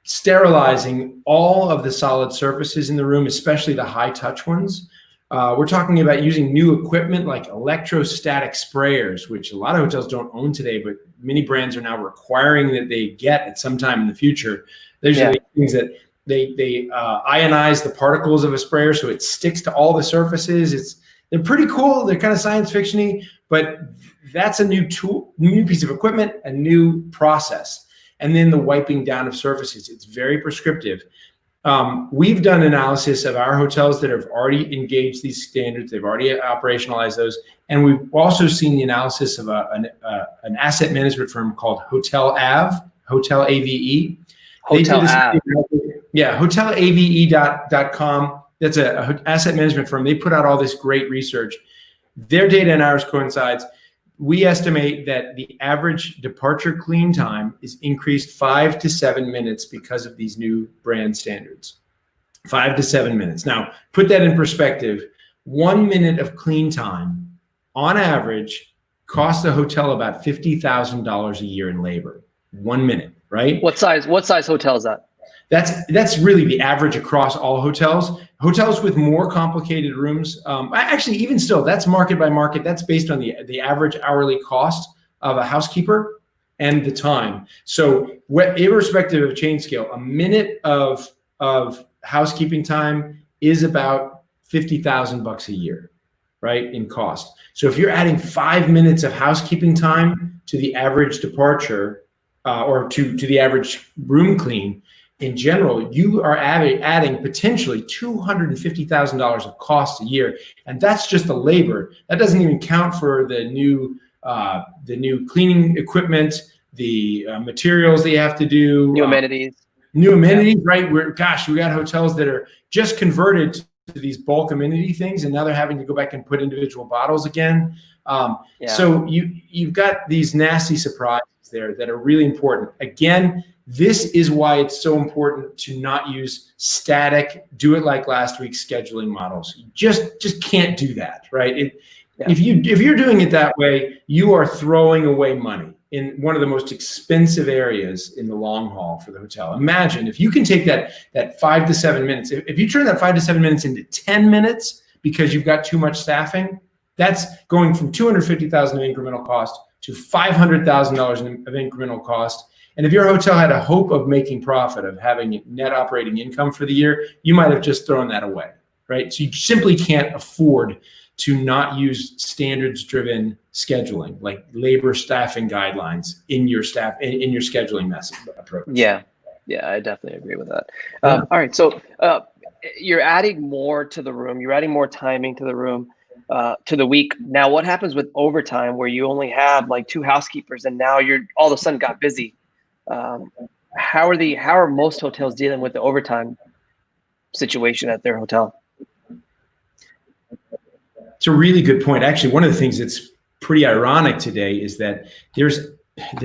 sterilizing all of the solid surfaces in the room, especially the high touch ones. We're talking about using new equipment like electrostatic sprayers, which a lot of hotels don't own today, but many brands are now requiring that they get at some time in the future. There's things that they ionize the particles of a sprayer so it sticks to all the surfaces. They're pretty cool. They're kind of science fiction-y, but that's a new tool, new piece of equipment, a new process. And then the wiping down of surfaces. It's very prescriptive. We've done analysis of our hotels that have already engaged these standards. They've already operationalized those. And we've also seen the analysis of an asset management firm called Hotel AVE. Hotel AVE. Yeah, hotelave.com. That's an asset management firm. They put out all this great research. Their data and ours coincides. We estimate that the average departure clean time is increased 5 to 7 minutes because of these new brand standards. 5 to 7 minutes. Now, put that in perspective. 1 minute of clean time, on average, costs a hotel about $50,000 a year in labor. 1 minute, right? What size hotel is that? That's really the average across all hotels. Hotels with more complicated rooms, actually, even still, that's market by market. That's based on the average hourly cost of a housekeeper and the time. So irrespective of chain scale, a minute of housekeeping time is about $50,000 a year, right, in cost. So if you're adding 5 minutes of housekeeping time to the average departure or to the average room clean, in general, you are adding potentially $250,000 of cost a year, and that's just the labor. That doesn't even count for the new cleaning equipment, the materials that you have to do, new amenities, right? We got hotels that are just converted to these bulk amenity things, and now they're having to go back and put individual bottles again. So you've got these nasty surprises there that are really important. Again, this is why it's so important to not use static, do it like last week scheduling models. You just can't do that, right? If you're doing it that way, you are throwing away money in one of the most expensive areas in the long haul for the hotel. Imagine if you can take that 5 to 7 minutes. If you turn that 5 to 7 minutes into 10 minutes because you've got too much staffing, that's going from $250,000 of incremental cost to $500,000 of incremental cost. And if your hotel had a hope of making profit, of having net operating income for the year, you might have just thrown that away, right? So you simply can't afford to not use standards-driven scheduling, like labor staffing guidelines in your scheduling approach. Yeah, I definitely agree with that. All right, so you're adding more to the room. You're adding more timing to the room. To the week. Now, what happens with overtime where you only have like 2 housekeepers and now you're all of a sudden got busy? How are most hotels dealing with the overtime situation at their hotel? It's a really good point. Actually, one of the things that's pretty ironic today is that there's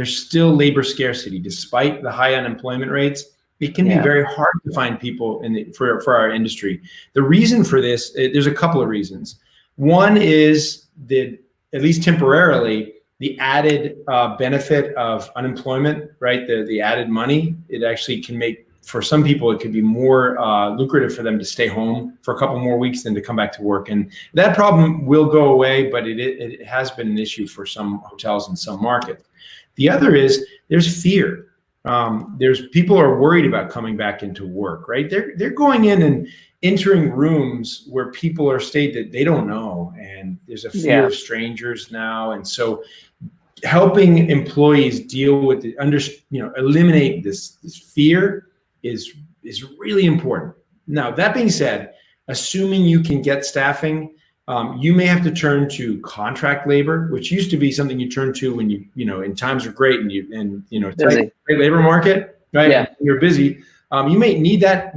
still labor scarcity despite the high unemployment rates. It can be very hard to find people for our industry. The reason for this, there's a couple of reasons. One is that, at least temporarily, the added benefit of unemployment, right? The added money, it actually can make, for some people, it could be more lucrative for them to stay home for a couple more weeks than to come back to work. And that problem will go away, but it has been an issue for some hotels in some markets. The other is there's fear. There's people are worried about coming back into work, right? They're going in and entering rooms where people are stayed that they don't know, and there's a fear of strangers now, and so helping employees deal with eliminate this fear is really important. Now, that being said, assuming you can get staffing, you may have to turn to contract labor, which used to be something you turn to when in times are great and tight labor market, right? Yeah. When you're busy. You may need that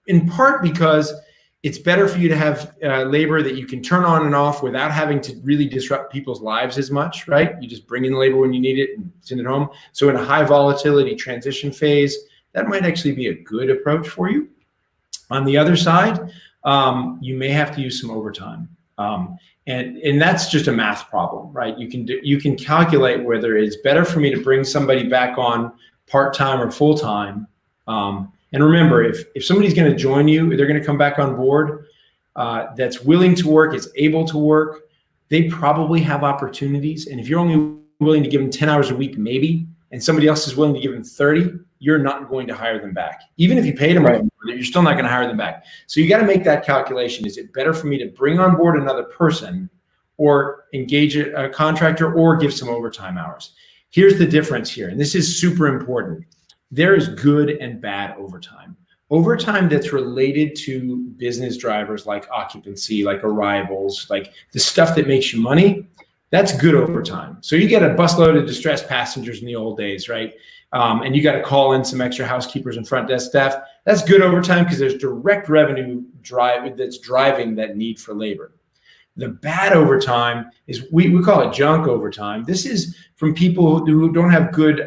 in part because it's better for you to have labor that you can turn on and off without having to really disrupt people's lives as much, right? You just bring in the labor when you need it and send it home. So in a high volatility transition phase, that might actually be a good approach for you. On the other side, you may have to use some overtime. And that's just a math problem, right? You can calculate whether it's better for me to bring somebody back on part-time or full-time And remember, if somebody's going to join you, they're going to come back on board, that's willing to work, is able to work, they probably have opportunities. And if you're only willing to give them 10 hours a week, maybe, and somebody else is willing to give them 30, you're not going to hire them back. Even if you paid them, right, you're still not going to hire them back. So you got to make that calculation. Is it better for me to bring on board another person or engage a contractor or give some overtime hours? Here's the difference here, and this is super important. There is good and bad overtime. Overtime that's related to business drivers like occupancy, like arrivals, like the stuff that makes you money, that's good overtime. So you get a busload of distressed passengers in the old days, right? And you got to call in some extra housekeepers and front desk staff. That's good overtime because there's direct revenue that's driving that need for labor. The bad overtime is, we call it junk overtime. This is from people who don't have good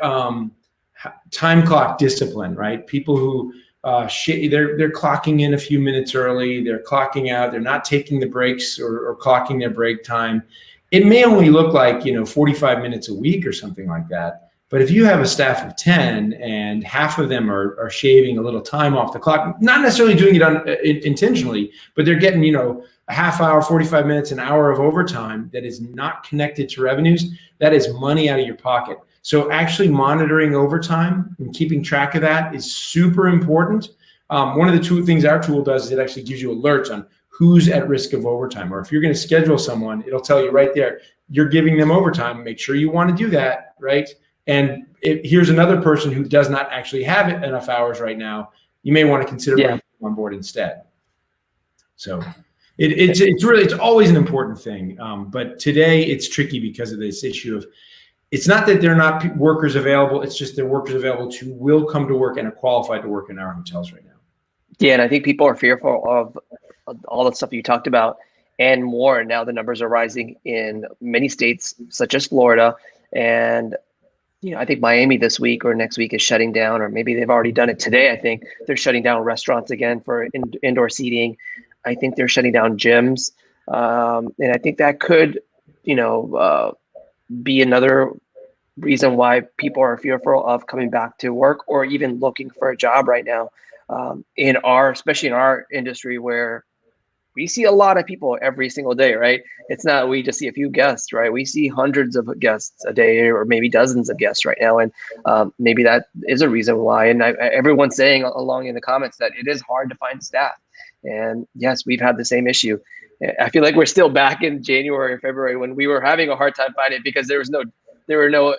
time clock discipline, right? People who they're clocking in a few minutes early, they're clocking out, they're not taking the breaks or clocking their break time. It may only look like 45 minutes a week or something like that. But if you have a staff of 10 and half of them are shaving a little time off the clock, not necessarily doing it intentionally, but they're getting a half hour, 45 minutes, an hour of overtime that is not connected to revenues, that is money out of your pocket. So actually monitoring overtime and keeping track of that is super important. One of the two things our tool does is it actually gives you alerts on who's at risk of overtime. Or if you're going to schedule someone, it'll tell you right there, you're giving them overtime. Make sure you want to do that, right? And here's another person who does not actually have enough hours right now. You may want to consider bringing them on board instead. So it's always an important thing. But today it's tricky because of this issue of, it's not that they're not workers available. It's just they're workers available who will come to work and are qualified to work in our hotels right now. Yeah, and I think people are fearful of all the stuff you talked about and more. Now the numbers are rising in many states, such as Florida. And I think Miami this week or next week is shutting down, or maybe they've already done it today. I think they're shutting down restaurants again for indoor seating. I think they're shutting down gyms. And I think that could, be another reason why people are fearful of coming back to work or even looking for a job right now. Especially in our industry, where we see a lot of people every single day, right? It's not, we just see a few guests, right? We see hundreds of guests a day, or maybe dozens of guests right now. And maybe that is a reason why. And everyone's saying along in the comments that it is hard to find staff. And yes, we've had the same issue. I feel like we're still back in January or February when we were having a hard time finding it because there were no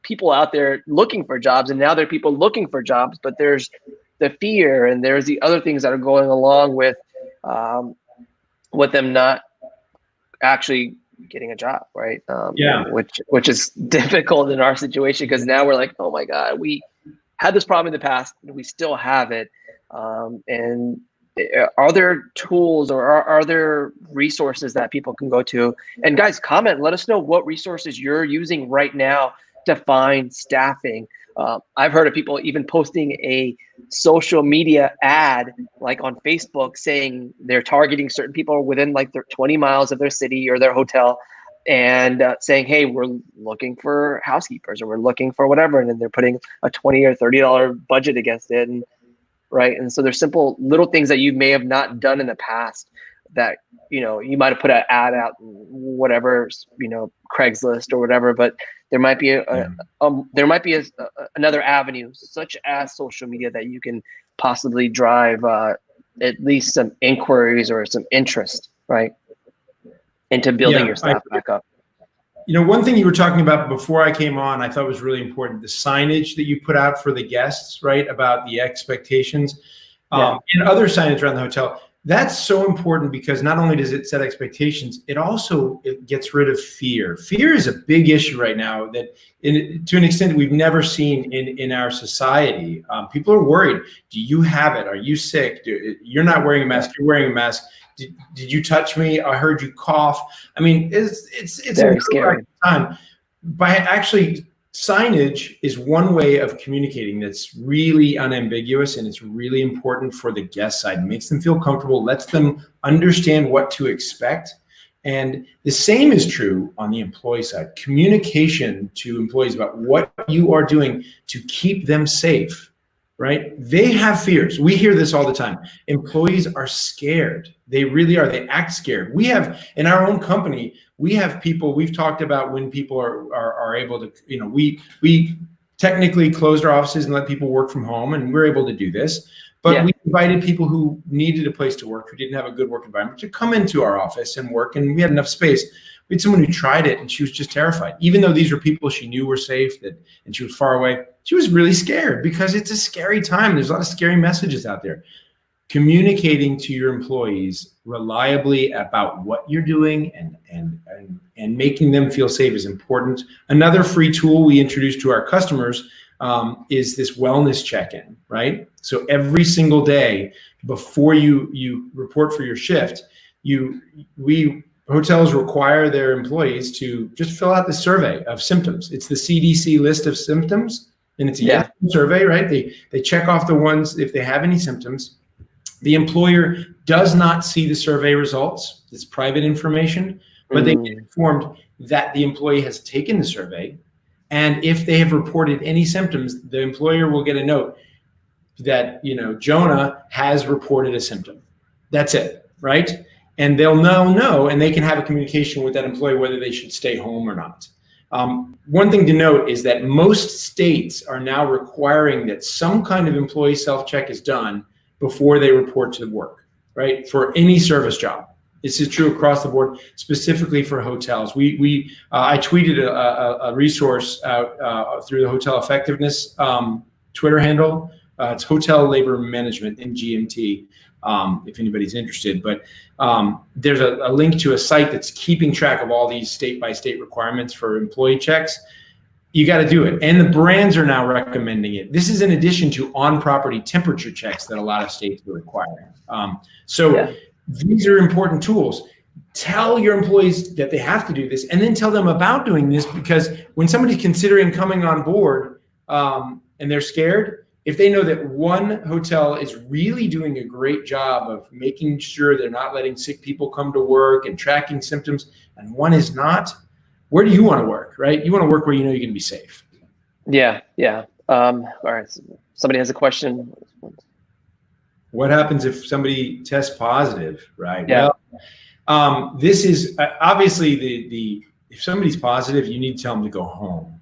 people out there looking for jobs, and now there are people looking for jobs, but there's the fear and there's the other things that are going along with them not actually getting a job, right? Which is difficult in our situation because now we're like, oh my God, we had this problem in the past, and we still have it. And are there tools or are there resources that people can go to? And guys, comment, let us know what resources you're using right now to find staffing. I've heard of people even posting a social media ad, like on Facebook, saying they're targeting certain people within like their 20 miles of their city or their hotel, and saying, hey, we're looking for housekeepers, or we're looking for whatever. And then they're putting a $20 or $30 budget against it. And right. And so there's simple little things that you may have not done in the past that, you might have put an ad out, whatever, Craigslist or whatever, but there might be another avenue, such as social media, that you can possibly drive at least some inquiries or some interest, right, into building your staff back up. One thing you were talking about before I came on, I thought was really important, the signage that you put out for the guests, right, about the expectations, and other signage around the hotel. That's so important because not only does it set expectations, it gets rid of fear. Fear is a big issue right now that to an extent we've never seen in our society. People are worried. Do you have it? Are you sick? You're not wearing a mask. You're wearing a mask. Did you touch me? I heard you cough. I mean, it's very scary time. By actually, signage is one way of communicating that's really unambiguous, and it's really important for the guest side. It makes them feel comfortable, lets them understand what to expect. And the same is true on the employee side. Communication to employees about what you are doing to keep them safe right? They have fears. We hear this all the time. Employees are scared. They really are. They act scared. We have, in our own company, we have people, we've talked about when people are able to, we technically closed our offices and let people work from home, and we're able to do this. But we invited people who needed a place to work, who didn't have a good work environment, to come into our office and work, and we had enough space. We had someone who tried it and she was just terrified. Even though these were people she knew were safe, and she was far away, she was really scared because it's a scary time. There's a lot of scary messages out there. Communicating to your employees reliably about what you're doing and making them feel safe is important. Another free tool we introduced to our customers is this wellness check-in, right? So every single day before you report for your shift, hotels require their employees to just fill out the survey of symptoms. It's the CDC list of symptoms, and it's a yes survey, right? They check off the ones if they have any symptoms. The employer does not see the survey results. It's private information, but they get informed that the employee has taken the survey, and if they have reported any symptoms, the employer will get a note that, Jonah has reported a symptom. That's it, right? And they'll now know, and they can have a communication with that employee whether they should stay home or not. One thing to note is that most states are now requiring that some kind of employee self-check is done before they report to work, right? For any service job. This is true across the board, specifically for hotels. I tweeted a resource out through the Hotel Effectiveness Twitter handle. It's Hotel Labor Management in GMT, if anybody's interested. But there's a link to a site that's keeping track of all these state-by-state requirements for employee checks. You got to do it. And the brands are now recommending it. This is in addition to on-property temperature checks that a lot of states are requiring. These are important tools. Tell your employees that they have to do this, and then tell them about doing this, because when somebody's considering coming on board and they're scared, if they know that one hotel is really doing a great job of making sure they're not letting sick people come to work and tracking symptoms, and one is not, where do you want to work, right? You want to work where you know you're going to be safe. Yeah. All right. Somebody has a question. What happens if somebody tests positive, right? Yeah. Well, this is obviously if somebody's positive, you need to tell them to go home,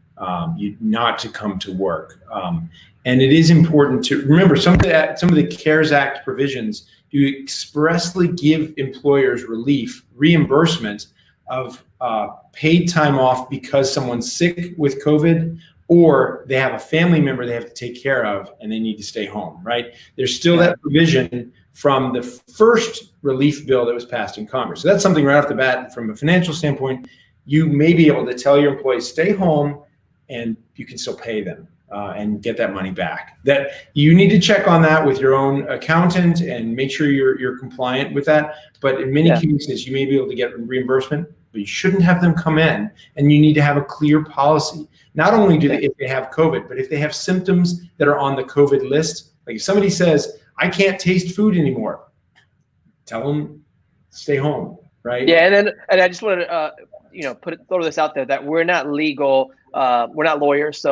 not to come to work. And it is important to remember some of the CARES Act provisions do expressly give employers reimbursement of paid time off because someone's sick with COVID, or they have a family member they have to take care of and they need to stay home, right? There's still that provision from the first relief bill that was passed in Congress. So that's something right off the bat, from a financial standpoint, you may be able to tell your employees, stay home, and you can still pay them and get that money back. That you need to check on that with your own accountant and make sure you're compliant with that. But in many cases, you may be able to get reimbursement, but you shouldn't have them come in, and you need to have a clear policy. Not only if they have COVID, but if they have symptoms that are on the COVID list. Like if somebody says, I can't taste food anymore, tell them stay home, right? Yeah, and I just wanted to throw this out there that we're not legal, we're not lawyers,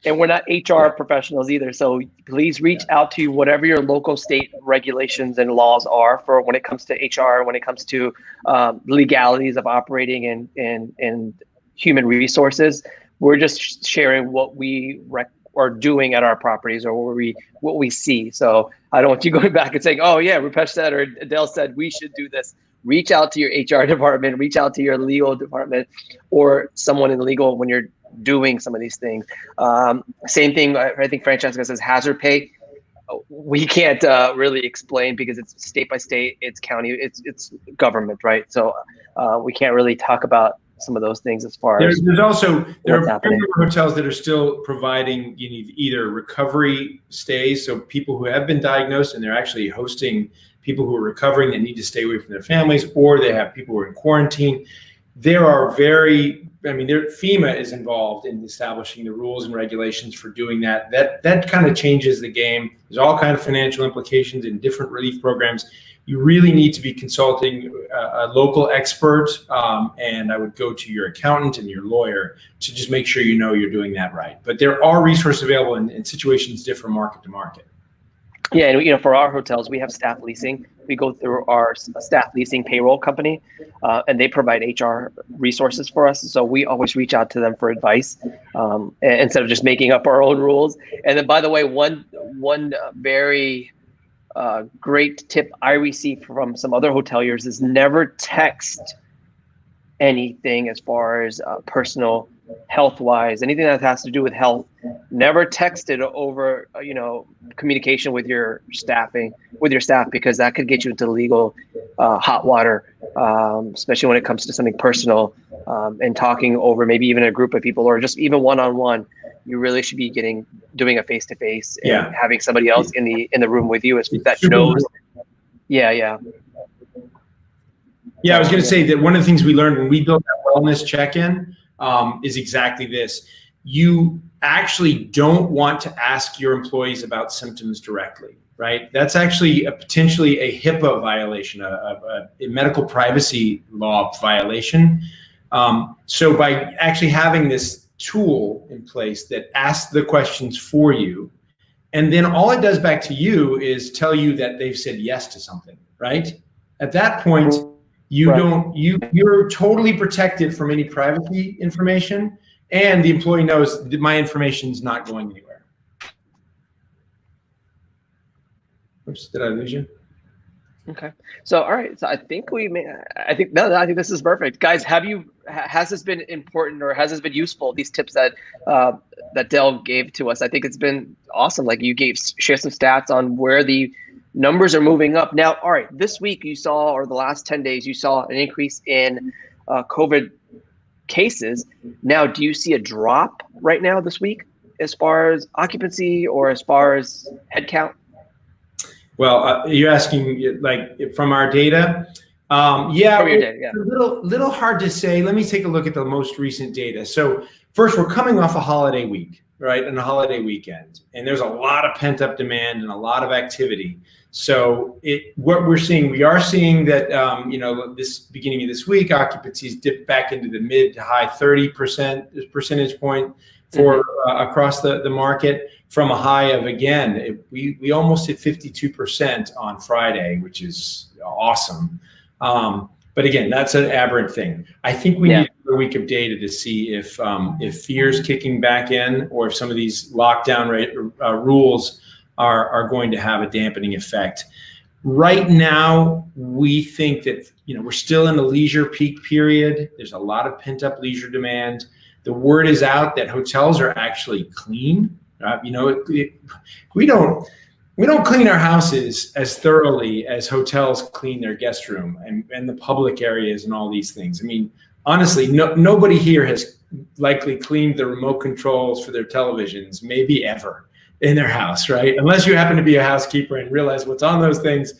and we're not HR professionals either. So please reach out to whatever your local state regulations and laws are for when it comes to HR, when it comes to legalities of operating and human resources. We're just sharing what we are doing at our properties, or what we see. So I don't want you going back and saying, oh yeah, Rupesh said or Dell said we should do this. Reach out to your HR department, reach out to your legal department, or someone in legal when you're doing some of these things. Same thing, I think Francesca says hazard pay. We can't really explain because it's state by state, it's county, it's government, right? So we can't really talk about some of those things as far as there are hotels that are still providing either recovery stays, so people who have been diagnosed and they're actually hosting people who are recovering that need to stay away from their families, or they have people who are in quarantine. there are FEMA is involved in establishing the rules and regulations for doing that. That kind of changes the game. There's all kind of financial implications in different relief programs. You really need to be consulting a local expert, and I would go to your accountant and your lawyer to just make sure you're doing that right. But there are resources available, and situations differ market to market. Yeah, and for our hotels, we have staff leasing. We go through our staff leasing payroll company, and they provide HR resources for us. So we always reach out to them for advice instead of just making up our own rules. And then, by the way, one very great tip I received from some other hoteliers is never text anything as far as personal health-wise, anything that has to do with health. Never text it over, communication with your staff, because that could get you into legal hot water, especially when it comes to something personal, and talking over maybe even a group of people or just even one-on-one. You really should be doing a face-to-face and having somebody else in the room with you that knows. Yeah. I was going to say that one of the things we learned when we built that wellness check-in is exactly this. You actually don't want to ask your employees about symptoms directly, right? That's actually potentially a HIPAA violation, a medical privacy law violation. So by actually having this tool in place that asks the questions for you, and then all it does back to you is tell you that they've said yes to something, right? At that point, you're totally protected from any privacy information, and the employee knows that my information is not going anywhere. Oops, did I lose you? Okay. So, all right. So I think I think this is perfect. Guys, has this been important, or has this been useful, these tips that Dell gave to us? I think it's been awesome. Like, you share some stats on where the numbers are moving up. Now, all right, this week you saw, or the last 10 days, you saw an increase in COVID cases. Now, do you see a drop right now this week as far as occupancy or as far as headcount? Well, you're asking like from our data? It's a little hard to say. Let me take a look at the most recent data. So first, we're coming off a holiday week, right? And a holiday weekend. And there's a lot of pent up demand and a lot of activity. So what we are seeing that, this beginning of this week, occupancies dipped back into the mid to high 30% point for across the market, from a high of, again, we almost hit 52% on Friday, which is awesome. But again, that's an aberrant thing. I think we need a week of data to see if fear's kicking back in, or if some of these lockdown rules are going to have a dampening effect. Right now, we think that we're still in the leisure peak period. There's a lot of pent up leisure demand. The word is out that hotels are actually clean. We don't clean our houses as thoroughly as hotels clean their guest room and the public areas and all these things. I mean, honestly, nobody here has likely cleaned the remote controls for their televisions, maybe ever, in their house, right? Unless you happen to be a housekeeper and realize what's on those things.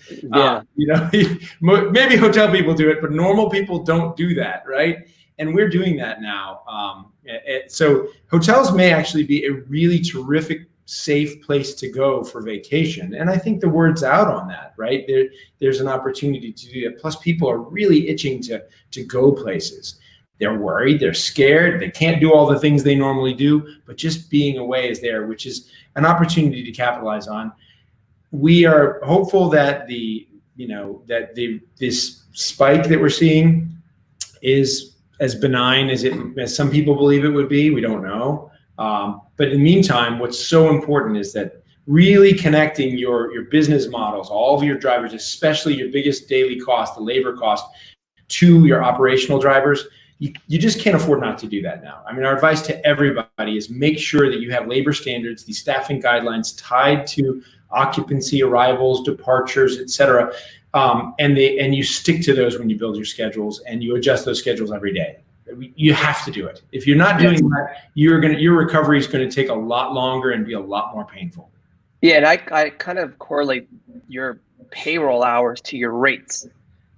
Maybe hotel people do it, but normal people don't do that, right? And we're doing that now. So hotels may actually be a really terrific, safe place to go for vacation. And I think the word's out on that, right? There's an opportunity to do that. Plus, people are really itching to go places. They're worried, they're scared, they can't do all the things they normally do, but just being away is there, which is an opportunity to capitalize on. We are hopeful that this spike that we're seeing is as benign as some people believe it would be. We don't know. But in the meantime, what's so important is that really connecting your business models, all of your drivers, especially your biggest daily cost, the labor cost, to your operational drivers. You just can't afford not to do that now. I mean, our advice to everybody is make sure that you have labor standards, these staffing guidelines tied to occupancy, arrivals, departures, et cetera. And you stick to those when you build your schedules, and you adjust those schedules every day. You have to do it. If you're not doing that, your recovery is going to take a lot longer and be a lot more painful. Yeah, and I kind of correlate your payroll hours to your rates.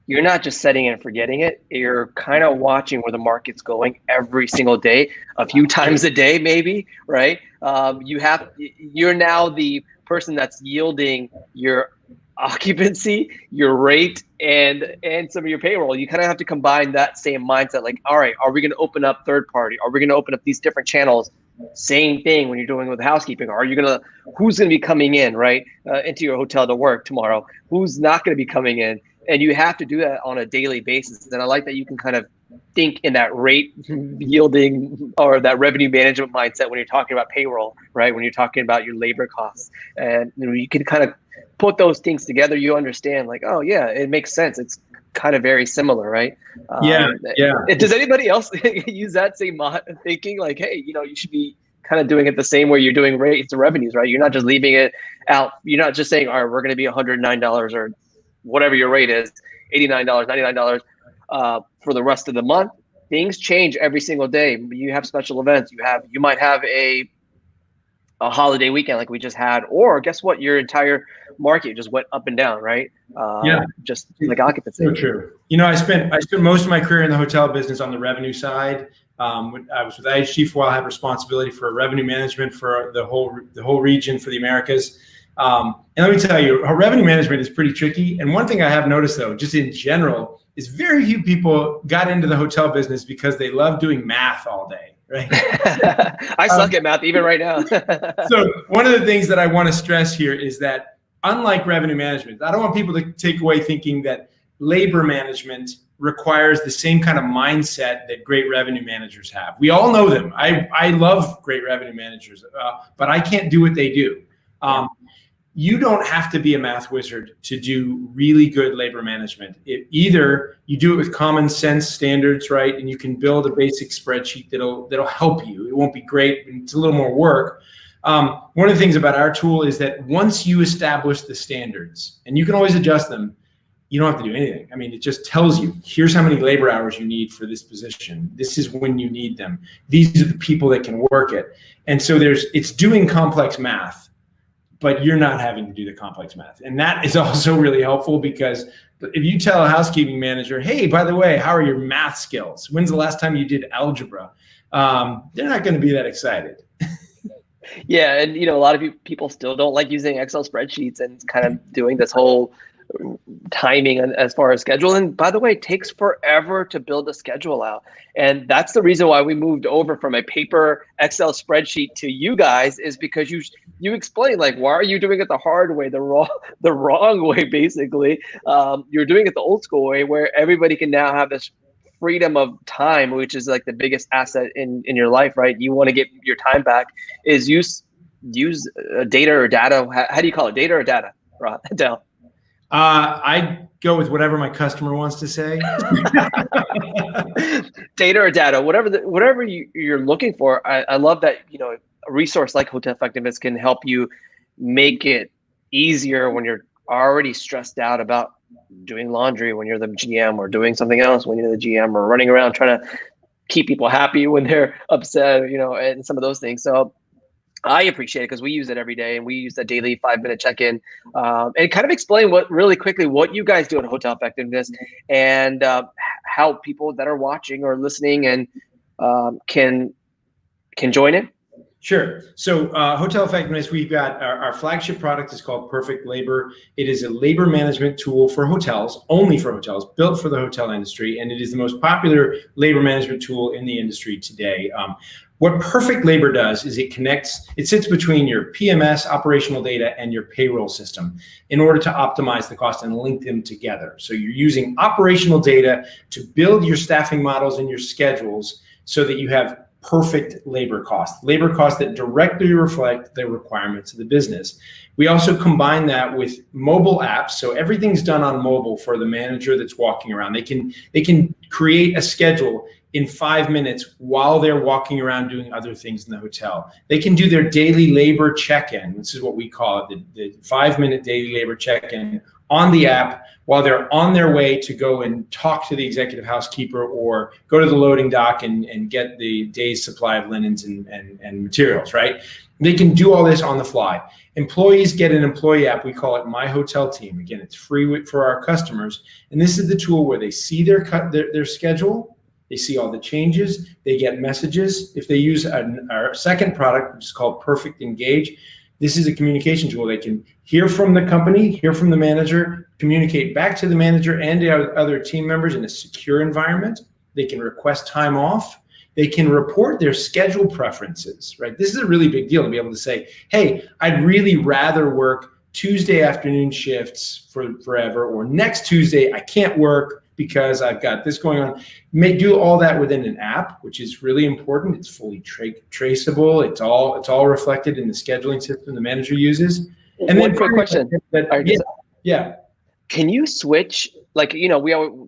you're not just setting it and forgetting it. You're kind of watching where the market's going every single day, a few times a day, maybe, right? You're now the person that's yielding your occupancy, your rate, and some of your payroll. You kind of have to combine that same mindset. Like, all right, are we going to open up third party? Are we going to open up these different channels? Same thing when you're doing with housekeeping. Who's going to be coming in, right, into your hotel to work tomorrow? Who's not going to be coming in? And you have to do that on a daily basis. And I like that you can kind of think in that rate yielding or that revenue management mindset when you're talking about payroll, right? When you're talking about your labor costs, and you can kind of put those things together. You understand, like, oh yeah, it makes sense. It's kind of very similar, right? Yeah. Does anybody else use that same thinking? Like, hey, you should be kind of doing it the same way you're doing rates and revenues, right? You're not just leaving it out. You're not just saying, all right, we're going to be $109 or whatever your rate is, $89, $99 for the rest of the month. Things change every single day. You have special events. You might have a holiday weekend like we just had, or guess what? Your entire market just went up and down, right? Just like occupancy. So true. I spent most of my career in the hotel business on the revenue side. When I was with IHG for a while. I had responsibility for revenue management for the whole region for the Americas. And let me tell you, our revenue management is pretty tricky. And one thing I have noticed, though, just in general, is very few people got into the hotel business because they love doing math all day, right? I suck at math even right now. So one of the things that I want to stress here is that unlike revenue management, I don't want people to take away thinking that labor management requires the same kind of mindset that great revenue managers have. We all know them. I love great revenue managers, but I can't do what they do. You don't have to be a math wizard to do really good labor management. Either you do it with common sense standards, right? And you can build a basic spreadsheet that'll help you. It won't be great. It's a little more work. One of the things about our tool is that once you establish the standards, and you can always adjust them, you don't have to do anything. I mean, it just tells you, here's how many labor hours you need for this position. This is when you need them. These are the people that can work it. And so it's doing complex math, but you're not having to do the complex math. And that is also really helpful, because if you tell a housekeeping manager, hey, by the way, how are your math skills? When's the last time you did algebra? They're not going to be that excited. Yeah, and a lot of people still don't like using Excel spreadsheets and kind of doing this whole timing as far as schedule. And by the way, it takes forever to build a schedule out. And that's the reason why we moved over from a paper Excel spreadsheet to you guys, is because you explained, like, why are you doing it the hard way, the wrong way, basically. You're doing it the old school way, where everybody can now have this freedom of time, which is like the biggest asset in your life, right? You want to get your time back, is use data or data. How do you call it? Data or data, Dell? I go with whatever my customer wants to say. Data or data, whatever you're looking for. I love that, a resource like Hotel Effectiveness can help you make it easier when you're already stressed out about doing laundry, when you're the GM, or doing something else when you're the GM, or running around trying to keep people happy when they're upset, and some of those things. So I appreciate it, because we use it every day, and we use the daily 5-minute check-in, and kind of explain really quickly what you guys do in Hotel Effectiveness, and how people that are watching or listening and can join in. Sure. So Hotel Effectiveness, we've got our flagship product is called Perfect Labor. It is a labor management tool for hotels, only for hotels, built for the hotel industry, and it is the most popular labor management tool in the industry today. What Perfect Labor does is it sits between your PMS operational data and your payroll system in order to optimize the cost and link them together. So you're using operational data to build your staffing models and your schedules so that you have perfect labor costs that directly reflect the requirements of the business. We also combine that with mobile apps. So everything's done on mobile for the manager that's walking around. They can create a schedule in 5 minutes while they're walking around doing other things in the hotel. They can do their daily labor check-in. This is what we call it, the 5-minute daily labor check-in on the app while they're on their way to go and talk to the executive housekeeper, or go to the loading dock and get the day's supply of linens and materials, right? They can do all this on the fly. Employees get an employee app. We call it My Hotel Team. Again, it's free for our customers. And this is the tool where they see their schedule. They see all the changes. They get messages. If they use our second product, which is called Perfect Engage, this is a communication tool. They can hear from the company, hear from the manager, communicate back to the manager and the other team members in a secure environment. They can request time off. They can report their schedule preferences, right? This is a really big deal to be able to say, hey, I'd really rather work Tuesday afternoon shifts forever, or next Tuesday I can't work because I've got this going on. Do all that within an app, which is really important. It's fully traceable. It's all reflected in the scheduling system the manager uses. And one quick question. Yeah. Can you switch? Like,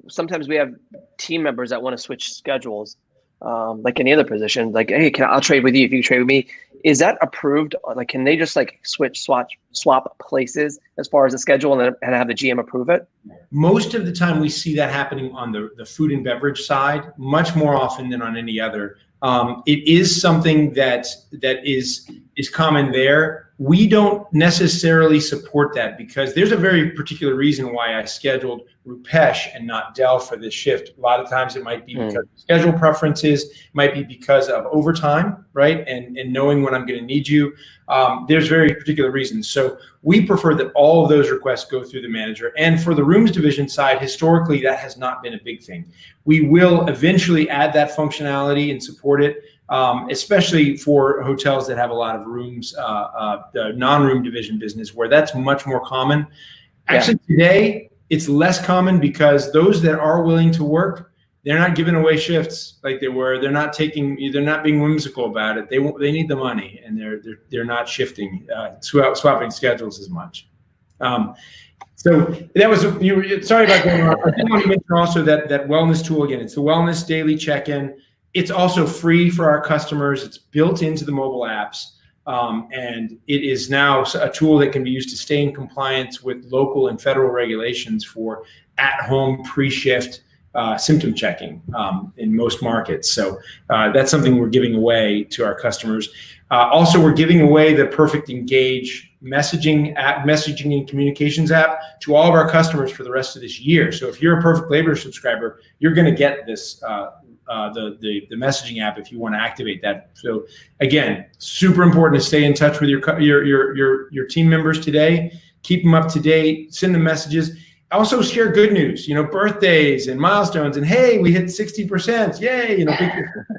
sometimes we have team members that want to switch schedules. Like any other position, like, hey, I'll trade with you if you trade with me. Is that approved? Like, can they just like swap places as far as the schedule and have the GM approve it? Most of the time we see that happening on the food and beverage side, much more often than on any other. It is something that is common there. We don't necessarily support that because there's a very particular reason why I scheduled Rupesh and not Dell for this shift. A lot of times it might be because of schedule preferences, it might be because of overtime, right? And knowing when I'm going to need you. There's very particular reasons. So we prefer that all of those requests go through the manager. And for the rooms division side, historically, that has not been a big thing. We will eventually add that functionality and support it, especially for hotels that have a lot of rooms, the non-room division business, where that's much more common. Actually, today, it's less common because those that are willing to work, they're not giving away shifts like they were. They're not being whimsical about it. They need the money, and they're not shifting, swapping schedules as much. So that was sorry about going on. I did want to mention also that wellness tool again. It's the Wellness Daily Check-in. It's also free for our customers. It's built into the mobile apps. And it is now a tool that can be used to stay in compliance with local and federal regulations for at-home pre-shift symptom checking in most markets. So that's something we're giving away to our customers. Also, we're giving away the Perfect Engage messaging and communications app to all of our customers for the rest of this year. So if you're a Perfect Labor subscriber, you're going to get this the messaging app if you want to activate that. So again, super important to stay in touch with your team members today. Keep them up to date. Send them messages. Also share good news. Birthdays and milestones. And hey, we hit 60%. Yay!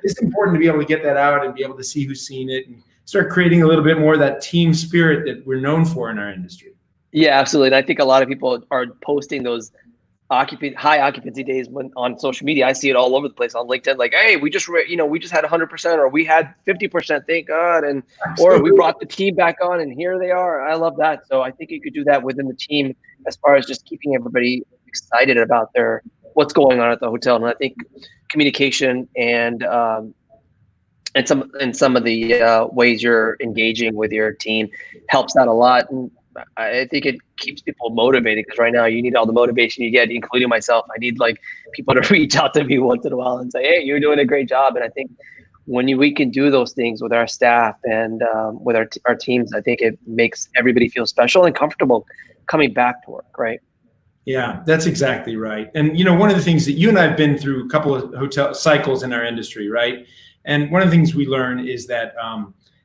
It's important to be able to get that out and be able to see who's seen it and start creating a little bit more of that team spirit that we're known for in our industry. Yeah, absolutely. And I think a lot of people are posting those high occupancy days on social media. I see it all over the place on LinkedIn. Like, hey, we just had 100%, or we had 50%. Thank God, or we brought the team back on, and here they are. I love that. So I think you could do that within the team as far as just keeping everybody excited about what's going on at the hotel. And I think communication and some of the ways you're engaging with your team helps out a lot. And I think it keeps people motivated, because right now you need all the motivation you get, including myself. I need people to reach out to me once in a while and say, hey, you're doing a great job. And I think when we can do those things with our staff and with our teams, I think it makes everybody feel special and comfortable coming back to work, right? Yeah, that's exactly right. And one of the things that you and I have been through a couple of hotel cycles in our industry, right? And one of the things we learn is that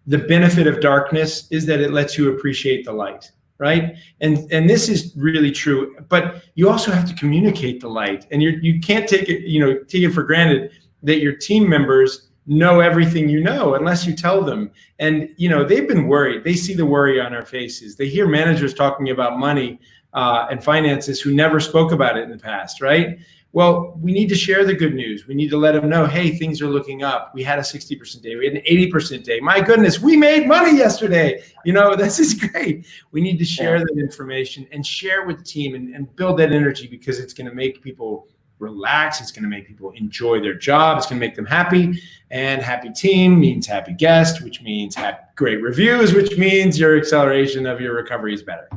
the benefit of darkness is that it lets you appreciate the light. Right. And this is really true, but you also have to communicate the light, and you can't take it for granted that your team members know everything unless you tell them. And they've been worried. They see the worry on our faces. They hear managers talking about money and finances who never spoke about it in the past. Right. Well, we need to share the good news. We need to let them know, hey, things are looking up. We had a 60% day. We had an 80% day. My goodness, we made money yesterday. This is great. We need to share that information and share with the team and build that energy, because it's going to make people relax. It's going to make people enjoy their job. It's going to make them happy. And happy team means happy guest, which means great reviews, which means your acceleration of your recovery is better.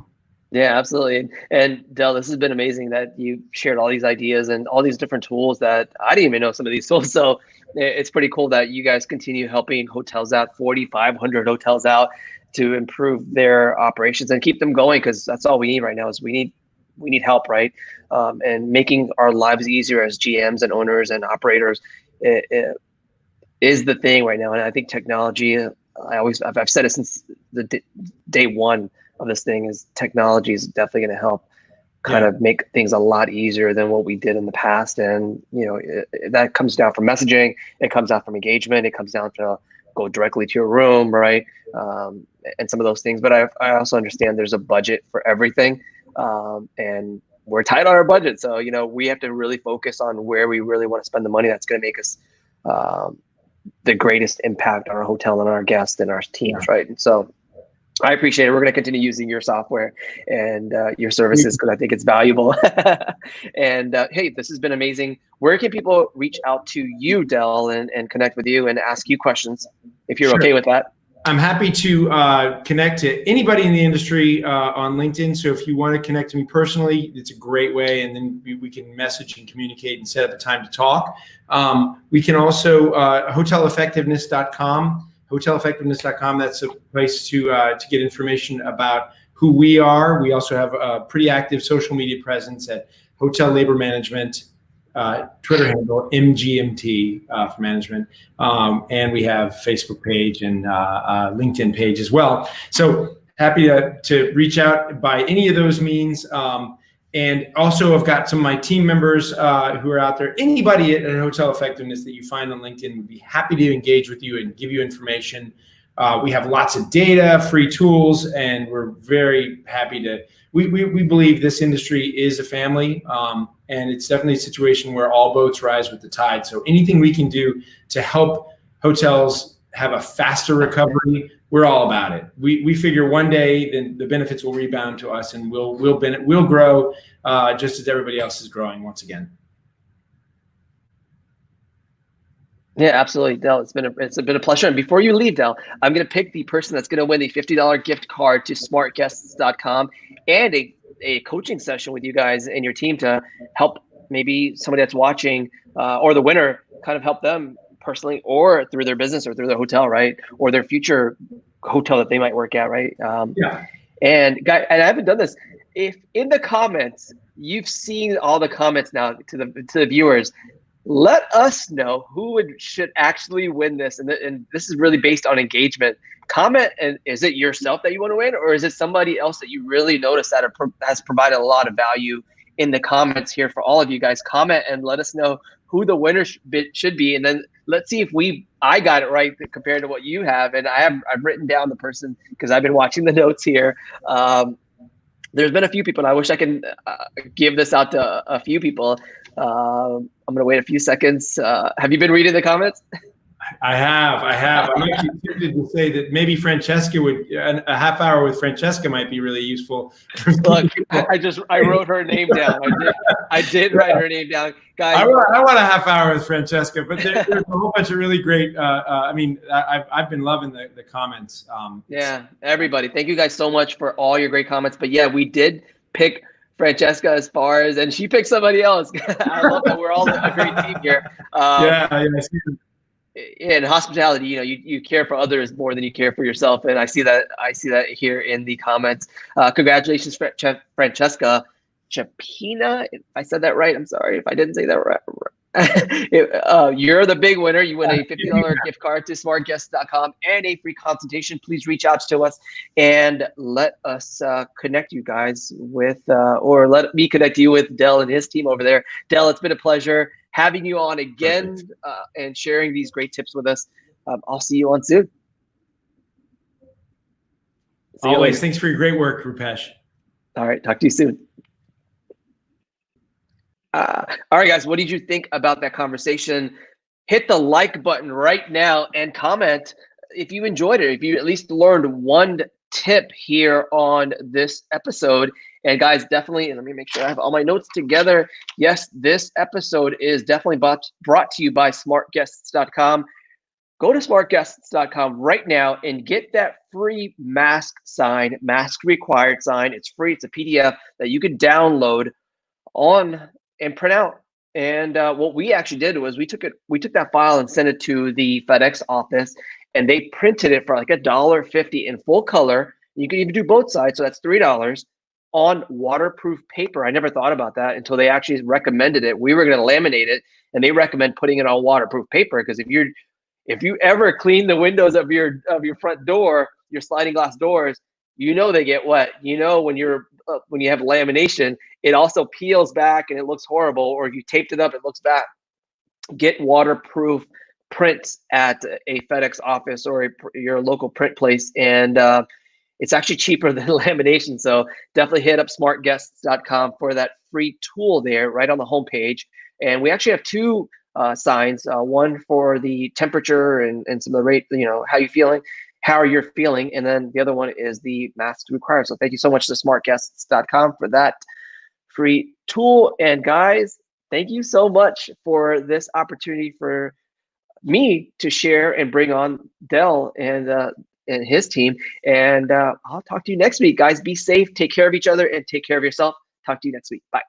Yeah, absolutely. And Dell, this has been amazing that you shared all these ideas and all these different tools that I didn't even know some of these tools. So it's pretty cool that you guys continue helping hotels out, 4,500 hotels out, to improve their operations and keep them going, because that's all we need right now is we need help, right? And making our lives easier as GMs and owners and operators is the thing right now. And I think technology, I've said it since the day one of this thing, is technology is definitely going to help kind of make things a lot easier than what we did in the past. And, that comes down from messaging, it comes down from engagement, it comes down to go directly to your room, right? And some of those things. But I also understand there's a budget for everything. And we're tight on our budget. So, we have to really focus on where we really want to spend the money that's going to make us the greatest impact on our hotel and our guests and our teams, right? And so I appreciate it. We're going to continue using your software and your services, because I think it's valuable. And hey, this has been amazing. Where can people reach out to you, Dell, and connect with you and ask you questions, if you're okay with that? I'm happy to connect to anybody in the industry on LinkedIn. So if you want to connect to me personally, it's a great way. And then we can message and communicate and set up a time to talk. We can also, hoteleffectiveness.com. Hoteleffectiveness.com, that's a place to get information about who we are. We also have a pretty active social media presence at Hotel Labor Management, Twitter handle MGMT for management, and we have Facebook page and LinkedIn page as well. So happy to reach out by any of those means. And also, I've got some of my team members who are out there. Anybody at Hotel Effectiveness that you find on LinkedIn would be happy to engage with you and give you information. We have lots of data, free tools, and we're very happy to. We believe this industry is a family, and it's definitely a situation where all boats rise with the tide. So anything we can do to help hotels have a faster recovery, we're all about it. We figure one day then the benefits will rebound to us, and we'll grow just as everybody else is growing once again. Yeah, absolutely, Dell. It's been a pleasure. And before you leave, Dell, I'm going to pick the person that's going to win the $50 gift card to smartguests.com and a coaching session with you guys and your team to help maybe somebody that's watching or the winner kind of help them personally or through their business or through their hotel, right? Or their future hotel that they might work at, right? And guys, and I haven't done this. If in the comments, you've seen all the comments now to the viewers, let us know who should actually win this. And this is really based on engagement. Comment, and is it yourself that you want to win, or is it somebody else that you really notice that has provided a lot of value? In the comments here for all of you guys, comment and let us know who the winner should be. And then let's see if I got it right compared to what you have. And I've written down the person because I've been watching the notes here. There's been a few people, and I wish I can give this out to a few people. I'm going to wait a few seconds. Have you been reading the comments? I have. I'm actually tempted to say that maybe Francesca a half hour with Francesca might be really useful. Look, I wrote her name down. I did write her name down, guys. I want a half hour with Francesca, but there's a whole bunch of really great. I've been loving the comments. Yeah, everybody, thank you guys so much for all your great comments. But yeah, we did pick Francesca as far as, and she picked somebody else. I love that we're all a great team here. In hospitality, you care for others more than you care for yourself, and I see that here in the comments. Congratulations, Francesca Chapina. If I said that right, I'm sorry if I didn't say that right. You're the big winner. You win a $50 gift card to smartguests.com and a free consultation. Please reach out to us and let us connect you guys with, or let me connect you with Dell and his team over there. Dell, it's been a pleasure having you on again and sharing these great tips with us. I'll see you on soon. Always. Thanks for your great work, Rupesh. All right. Talk to you soon. All right, guys, what did you think about that conversation? Hit the like button right now and comment if you enjoyed it, if you at least learned one tip here on this episode. And guys, definitely, and let me make sure I have all my notes together. Yes, this episode is definitely brought to you by smartguests.com. Go to smartguests.com right now and get that free mask required sign. It's free. It's a PDF that you can download and print out And what we actually did was we took that file and sent it to the FedEx office, and they printed it for like $1.50 in full color. You can even do both sides, so that's $3 on waterproof paper. I never thought about that until they actually recommended it. We were going to laminate it, and they recommend putting it on waterproof paper, because if you ever clean the windows of your front door, your sliding glass doors, they get wet. When you have lamination, it also peels back and it looks horrible. Or if you taped it up, it looks bad. Get waterproof prints at a FedEx office or your local print place, and it's actually cheaper than lamination. So definitely hit up smartguests.com for that free tool there, right on the homepage. And we actually have two signs, one for the temperature and some of the rate, how you're feeling, and then the other one is the masks required. So thank you so much to smartguests.com for that free tool. And guys, thank you so much for this opportunity for me to share and bring on Dell and his team. And I'll talk to you next week, guys. Be safe, take care of each other, and take care of yourself. Talk to you next week. Bye.